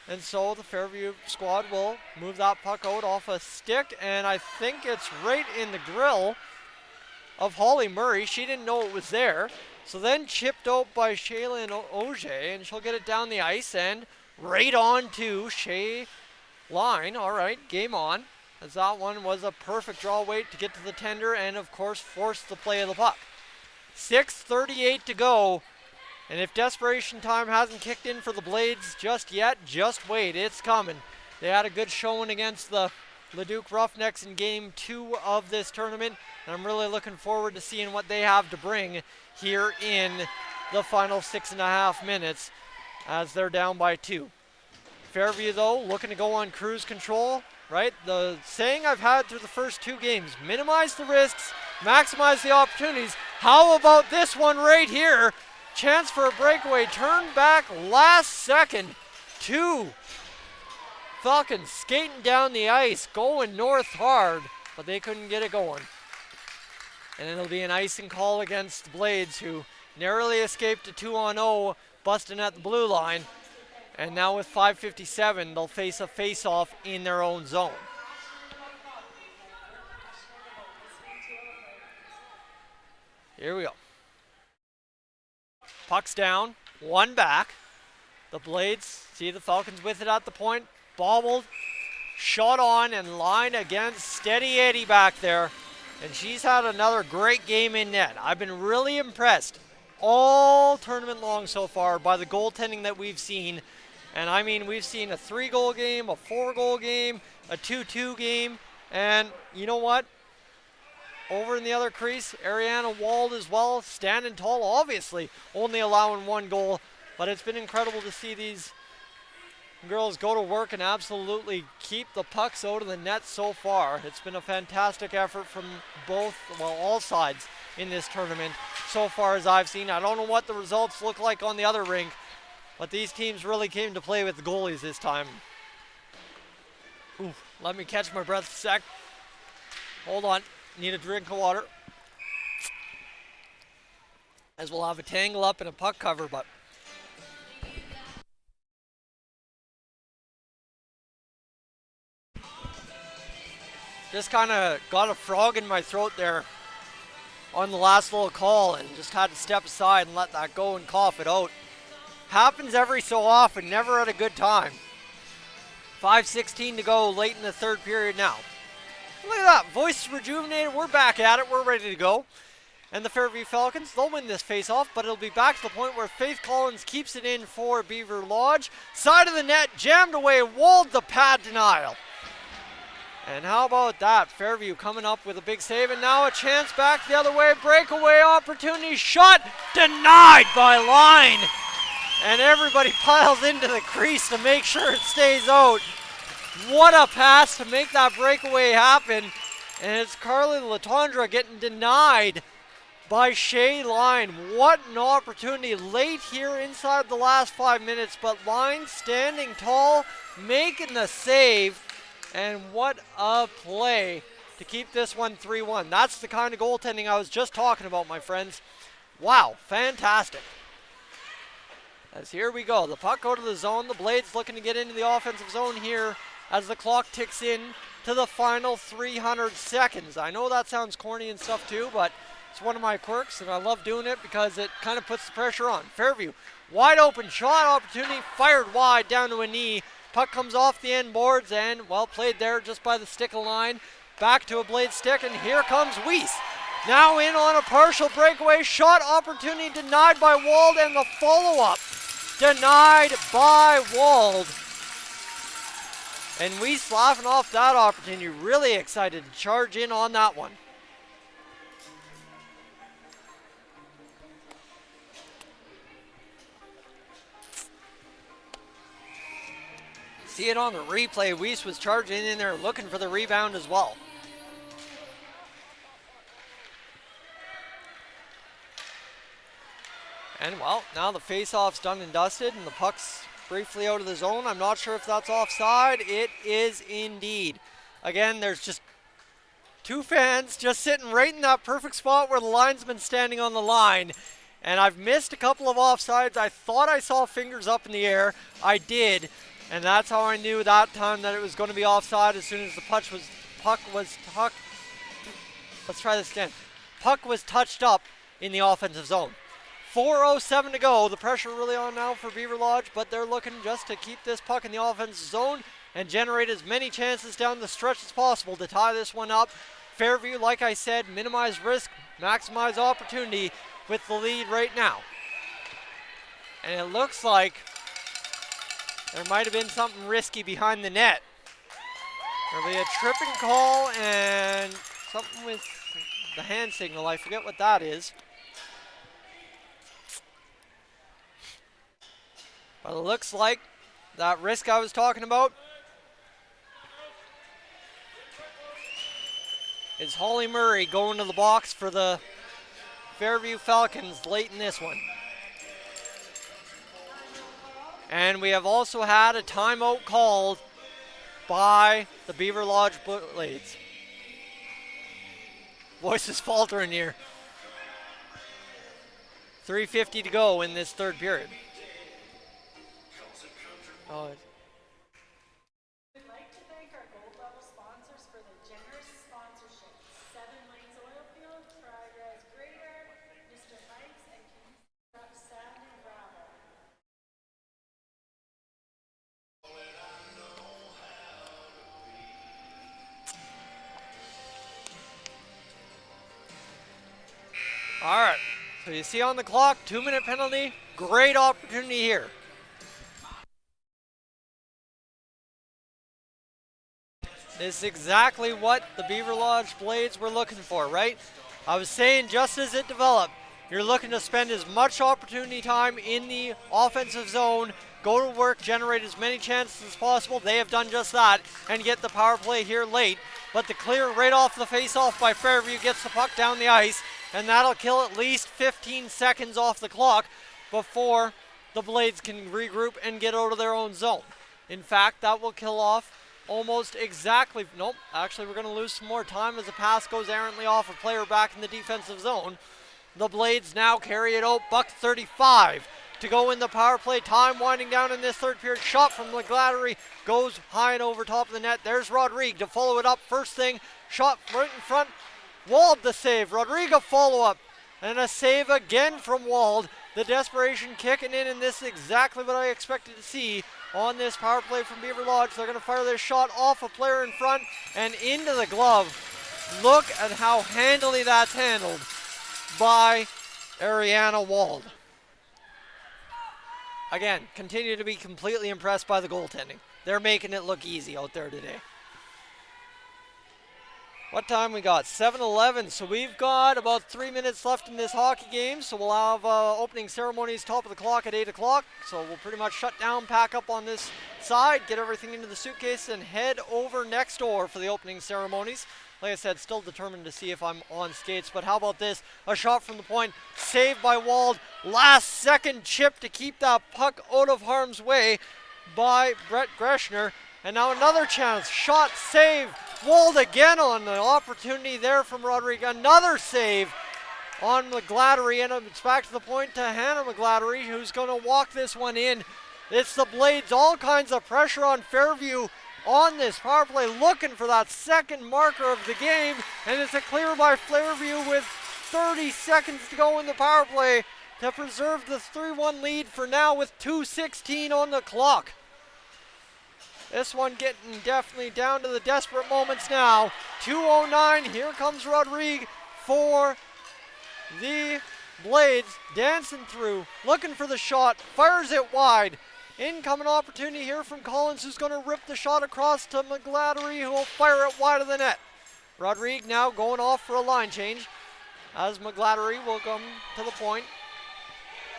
And so the Fairview squad will move that puck out off a stick. And I think it's right in the grill of Holly Murray. She didn't know it was there. So then chipped out by Shaylin Auger, and she'll get it down the ice and right on to Shea Line. All right, game on, as that one was a perfect draw weight to get to the tender and, of course, force the play of the puck. 6:38 to go, and if desperation time hasn't kicked in for the Blades just yet, just wait, it's coming. They had a good showing against the Leduc Roughnecks in Game 2 of this tournament, and I'm really looking forward to seeing what they have to bring here in the final 6.5 minutes as they're down by 2. Fairview, though, looking to go on cruise control, right? The saying I've had through the first 2 games, minimize the risks, maximize the opportunities. How about this one right here? Chance for a breakaway, turned back last second. 2 Falcons skating down the ice, going north hard, but they couldn't get it going. And it'll be an icing call against the Blades, who narrowly escaped a 2-on-0, busting at the blue line. And now with 5:57, they'll face a face-off in their own zone. Here we go. Puck's down, one back. The Blades see the Falcons with it at the point. Bobbled, shot on, and line against Steady Eddie back there. And she's had another great game in net. I've been really impressed all tournament long so far by the goaltending that we've seen. And I mean, we've seen a 3-goal game, a 4-goal game, a 2-2 game. And you know what? Over in the other crease, Ariana Wald as well, standing tall, obviously only allowing 1 goal. But it's been incredible to see these girls go to work and absolutely keep the pucks out of the net so far. It's been a fantastic effort from all sides. in this tournament so far as I've seen. I don't know what the results look like on the other rink, but these teams really came to play with the goalies this time. Ooh, let me catch my breath a sec. Hold on, need a drink of water. As we'll have a tangle up in a puck cover, but just kind of got a frog in my throat there on the last little call and just had to step aside and let that go and cough it out. Happens every so often, never at a good time. 5:16 to go, late in the third period now. Look at that, voice rejuvenated, we're back at it, we're ready to go. And the Fairview Falcons, they'll win this face-off, but it'll be back to the point where Faith Collins keeps it in for Beaverlodge. Side of the net, jammed away, walled the pad denial. And how about that? Fairview coming up with a big save, and now a chance back the other way. Breakaway opportunity, shot denied by Line. And everybody piles into the crease to make sure it stays out. What a pass to make that breakaway happen. And it's Carly Latondra getting denied by Shea Line. What an opportunity late here inside the last 5 minutes, but Line standing tall, making the save. And what a play to keep this one 3-1. That's the kind of goaltending I was just talking about, my friends. Wow, fantastic. As here we go, the puck out of the zone. The Blades looking to get into the offensive zone here as the clock ticks in to the final 300 seconds. I know that sounds corny and stuff too, but it's one of my quirks, and I love doing it because it kind of puts the pressure on. Fairview, wide open shot opportunity, fired wide down to a knee. Puck comes off the end boards and well played there just by the stick of line. Back to a Blade stick, and here comes Weiss. Now in on a partial breakaway, shot opportunity denied by Wald, and the follow-up denied by Wald. And Weiss laughing off that opportunity, really excited to charge in on that one. See it on the replay. Weiss was charging in there looking for the rebound as well. And well, now the face-off's done and dusted, and the puck's briefly out of the zone. I'm not sure if that's offside. It is indeed. Again, there's just two fans just sitting right in that perfect spot where the linesman's standing on the line. And I've missed a couple of offsides. I thought I saw fingers up in the air. I did. And that's how I knew that time that it was going to be offside as soon as the puck was let's try this again. Puck was touched up in the offensive zone. 4:07 to go. The pressure really on now for Beaverlodge, but they're looking just to keep this puck in the offensive zone and generate as many chances down the stretch as possible to tie this one up. Fairview, like I said, minimize risk, maximize opportunity with the lead right now. And it looks like there might have been something risky behind the net. There'll be a tripping call and something with the hand signal. I forget what that is. But it looks like that risk I was talking about is Holly Murray going to the box for the Fairview Falcons late in this one. And we have also had a timeout called by the Beaverlodge Blades. Voice is faltering here. 3:50 to go in this third period. Oh. We'd like to thank our gold level sponsors for their generous sponsorship. 7 Lanes Oilfield, Tri-Res Grader, Mr. Mike's, and King's Truck Sand and Gravel. All right, so you see on the clock, 2-minute penalty. Great opportunity here. This is exactly what the Beaverlodge Blades were looking for, right? I was saying just as it developed, you're looking to spend as much opportunity time in the offensive zone go to work, generate as many chances as possible. They have done just that and get the power play here late. But the clear right off the face-off by Fairview gets the puck down the ice, and that'll kill at least 15 seconds off the clock before the Blades can regroup and get out of their own zone. In fact, that will kill off almost exactly, nope, actually we're going to lose some more time as the pass goes errantly off a player back in the defensive zone. The Blades now carry it out, buck 35 to go in the power play. Time winding down in this third period. Shot from McGladdery goes high and over top of the net. There's Rodrigue to follow it up. First thing, shot right in front. Wald the save. Rodrigue follow up. And a save again from Wald. The desperation kicking in, and this is exactly what I expected to see on this power play from Beaverlodge. They're going to fire this shot off a player in front and into the glove. Look at how handily that's handled by Ariana Wald. Again, continue to be completely impressed by the goaltending. They're making it look easy out there today. What time we got? 7:11. So we've got about 3 minutes left in this hockey game. So we'll have opening ceremonies top of the clock at 8 o'clock. So we'll pretty much shut down, pack up on this side, get everything into the suitcase, and head over next door for the opening ceremonies. Like I said, still determined to see if I'm on skates, but how about this? A shot from the point, saved by Wald. Last second chip to keep that puck out of harm's way by Brett Greshner. And now another chance, shot, save. Wald again on the opportunity there from Rodrigue. Another save on McGladdery, and it's back to the point to Hannah McGladdery, who's going to walk this one in. It's the Blades, all kinds of pressure on Fairview on this power play, looking for that second marker of the game, and it's a clear by Fairview with 30 seconds to go in the power play to preserve the 3-1 lead for now with 2:16 on the clock. This one getting definitely down to the desperate moments now. 2:09, here comes Rodrigue for the Blades, dancing through, looking for the shot, fires it wide. Incoming opportunity here from Collins, who's going to rip the shot across to McGladdery, who will fire it wide of the net. Rodrigue now going off for a line change as McGladdery will come to the point.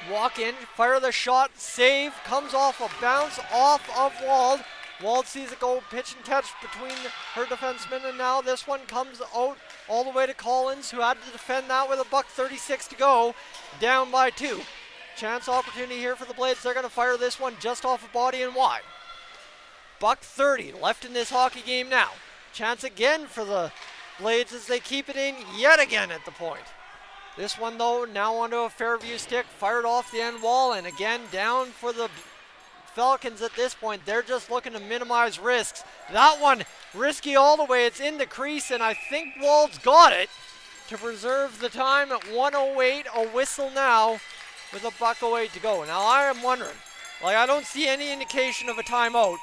Walk in, fire the shot, save, comes off a bounce off of Wald. Wald sees it go pitch and catch between her defensemen, and now this one comes out all the way to Collins, who had to defend that with a buck 36 to go, down by 2. Chance opportunity here for the Blades. They're going to fire this one just off a body and wide. Buck 30 left in this hockey game now. Chance again for the Blades as they keep it in yet again at the point. This one though now onto a Fairview stick, fired off the end wall, and again down for the Falcons at this point. They're just looking to minimize risks. That one risky all the way. It's in the crease, and I think Wald's got it to preserve the time at 1:08. A whistle now with a buck 08 to go. Now I am wondering, like, I don't see any indication of a timeout.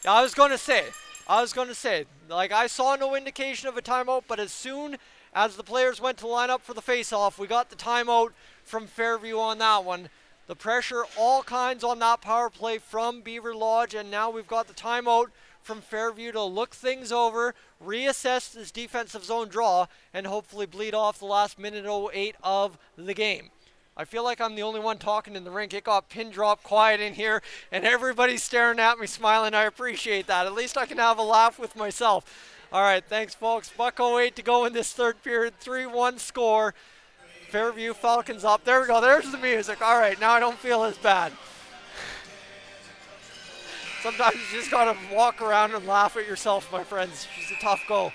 I was going to say, like, I saw no indication of a timeout, but as soon as the players went to line up for the face-off, we got the timeout from Fairview on that one. The pressure, all kinds on that power play from Beaverlodge, and now we've got the timeout from Fairview to look things over, reassess this defensive zone draw, and hopefully bleed off the last minute 08 of the game. I feel like I'm the only one talking in the rink. It got pin drop quiet in here, and everybody's staring at me, smiling. I appreciate that. At least I can have a laugh with myself. All right, thanks, folks. Buck 08 to go in this third period. 3-1 score. Fairview Falcons up. There we go. There's the music. All right, now I don't feel as bad. Sometimes you just got to walk around and laugh at yourself, my friends. It's a tough go.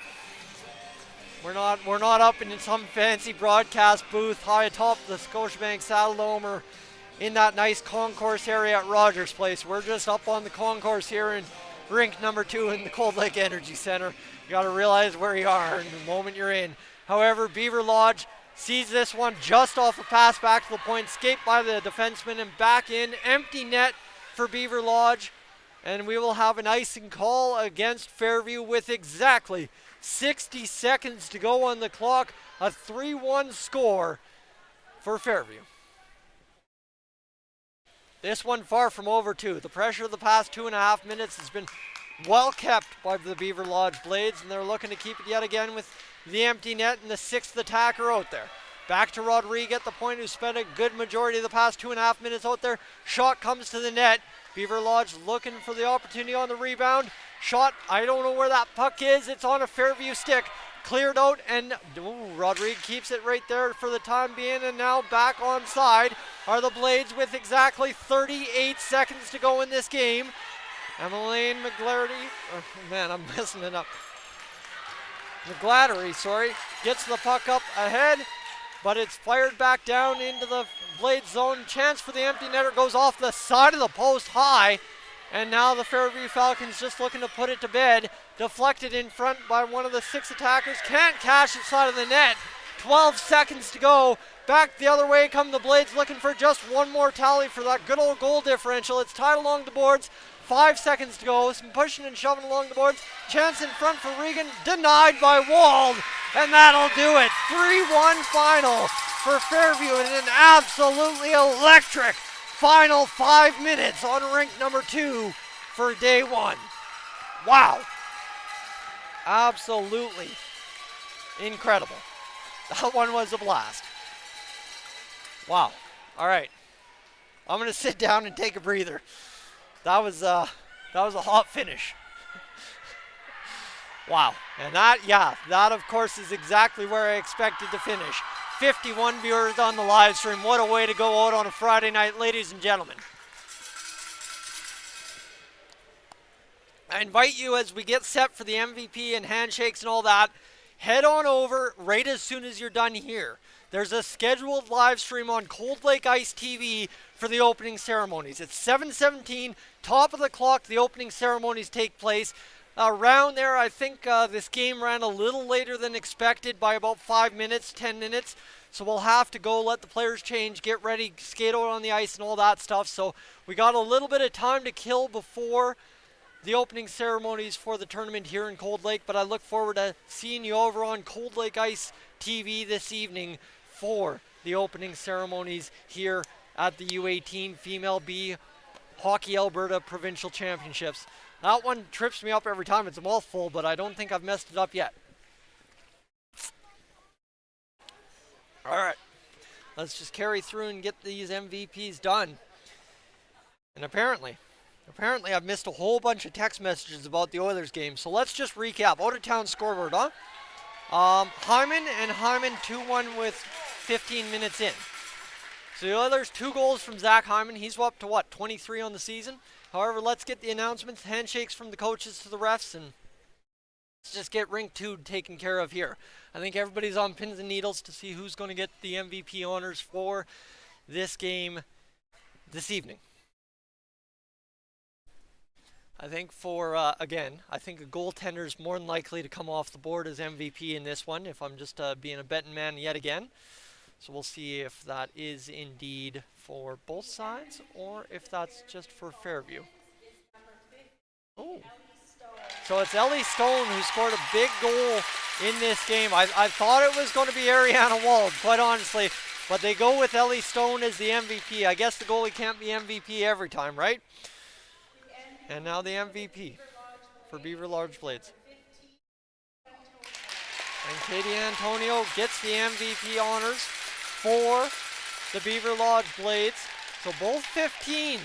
We're not up in some fancy broadcast booth high atop the Scotiabank Saddledome or in that nice concourse area at Rogers Place. We're just up on the concourse here in rink number 2 in the Cold Lake Energy Center. You got to realize where you are in the moment you're in. However, Beaverlodge sees this one just off a pass back to the point, escaped by the defenseman and back in. Empty net for Beaverlodge, and we will have an icing call against Fairview with exactly 60 seconds to go on the clock. A 3-1 score for Fairview. This one far from over too. The pressure of the past 2.5 minutes has been well kept by the Beaverlodge Blades, and they're looking to keep it yet again with the empty net and the 6th attacker out there. Back to Rodriguez at the point, who spent a good majority of the past 2.5 minutes out there. Shot comes to the net. Beaverlodge looking for the opportunity on the rebound. Shot, I don't know where that puck is. It's on a Fairview stick. Cleared out, and Rodriguez keeps it right there for the time being, and now back on side are the Blades with exactly 38 seconds to go in this game. Emmeline McGlarty, I'm messing it up. McGlattery, gets the puck up ahead, but it's fired back down into the Blades zone. Chance for the empty netter, goes off the side of the post high, and now the Fairview Falcons just looking to put it to bed. Deflected in front by one of the 6 attackers. Can't cash it side of the net. 12 seconds to go. Back the other way come the Blades, looking for just one more tally for that good old goal differential. It's tied along the boards. 5 seconds to go. Some pushing and shoving along the boards. Chance in front for Regan. Denied by Wald. And that'll do it. 3-1 final for Fairview in an absolutely electric final 5 minutes on rink number 2 for day 1. Wow. Absolutely incredible. That one was a blast. Wow. All right. I'm going to sit down and take a breather. That was a hot finish. Wow. And that of course is exactly where I expected to finish. 51 viewers on the live stream. What a way to go out on a Friday night, ladies and gentlemen. I invite you, as we get set for the MVP and handshakes and all that, head on over right as soon as you're done here. There's a scheduled live stream on Cold Lake Ice TV for the opening ceremonies. It's 7:17, top of the clock, the opening ceremonies take place. Around there, I think this game ran a little later than expected by about 5 minutes, 10 minutes. So we'll have to go let the players change, get ready, skate out on the ice and all that stuff. So we got a little bit of time to kill before the opening ceremonies for the tournament here in Cold Lake, but I look forward to seeing you over on Cold Lake Ice TV this evening for the opening ceremonies here at the U18 Female B Hockey Alberta Provincial Championships. That one trips me up every time. It's a mouthful, but I don't think I've messed it up yet. All right, let's just carry through and get these MVPs done. And apparently I've missed a whole bunch of text messages about the Oilers game, so let's just recap. Out of town scoreboard, huh? Hyman 2-1 with 15 minutes in. So the Oilers, 2 goals from Zach Hyman. He's up to 23 on the season. However, let's get the announcements, handshakes from the coaches to the refs, and let's just get rink 2 taken care of here. I think everybody's on pins and needles to see who's going to get the MVP honors for this game this evening. I think I think a goaltender is more than likely to come off the board as MVP in this one, if I'm just being a betting man yet again. So we'll see if that is indeed for both sides or if that's just for Fairview. Oh. So it's Ellie Stone who scored a big goal in this game. I thought it was going to be Ariana Wald, quite honestly, but they go with Ellie Stone as the MVP. I guess the goalie can't be MVP every time, right? And now the MVP for Beaverlodge Blades. And Katie Antonio gets the MVP honors for the Beaverlodge Blades. So both 15s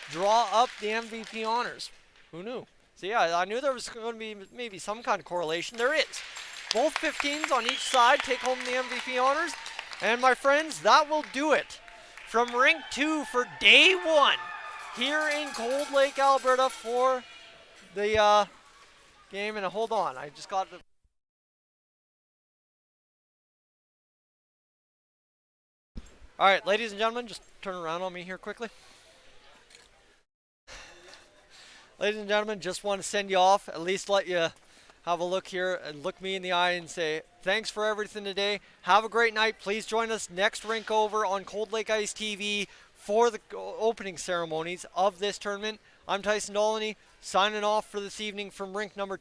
draw up the MVP honors. Who knew? So yeah, I knew there was going to be maybe some kind of correlation. There is. Both 15s on each side take home the MVP honors. And my friends, that will do it from rink 2 for day 1. Here in Cold Lake, Alberta for the game. And hold on, I just got the... All right, ladies and gentlemen, just turn around on me here quickly. Ladies and gentlemen, just want to send you off, at least let you have a look here and look me in the eye and say, thanks for everything today. Have a great night. Please join us next rink over on Cold Lake Ice TV for the opening ceremonies of this tournament. I'm Tyson Dolany, signing off for this evening from rink number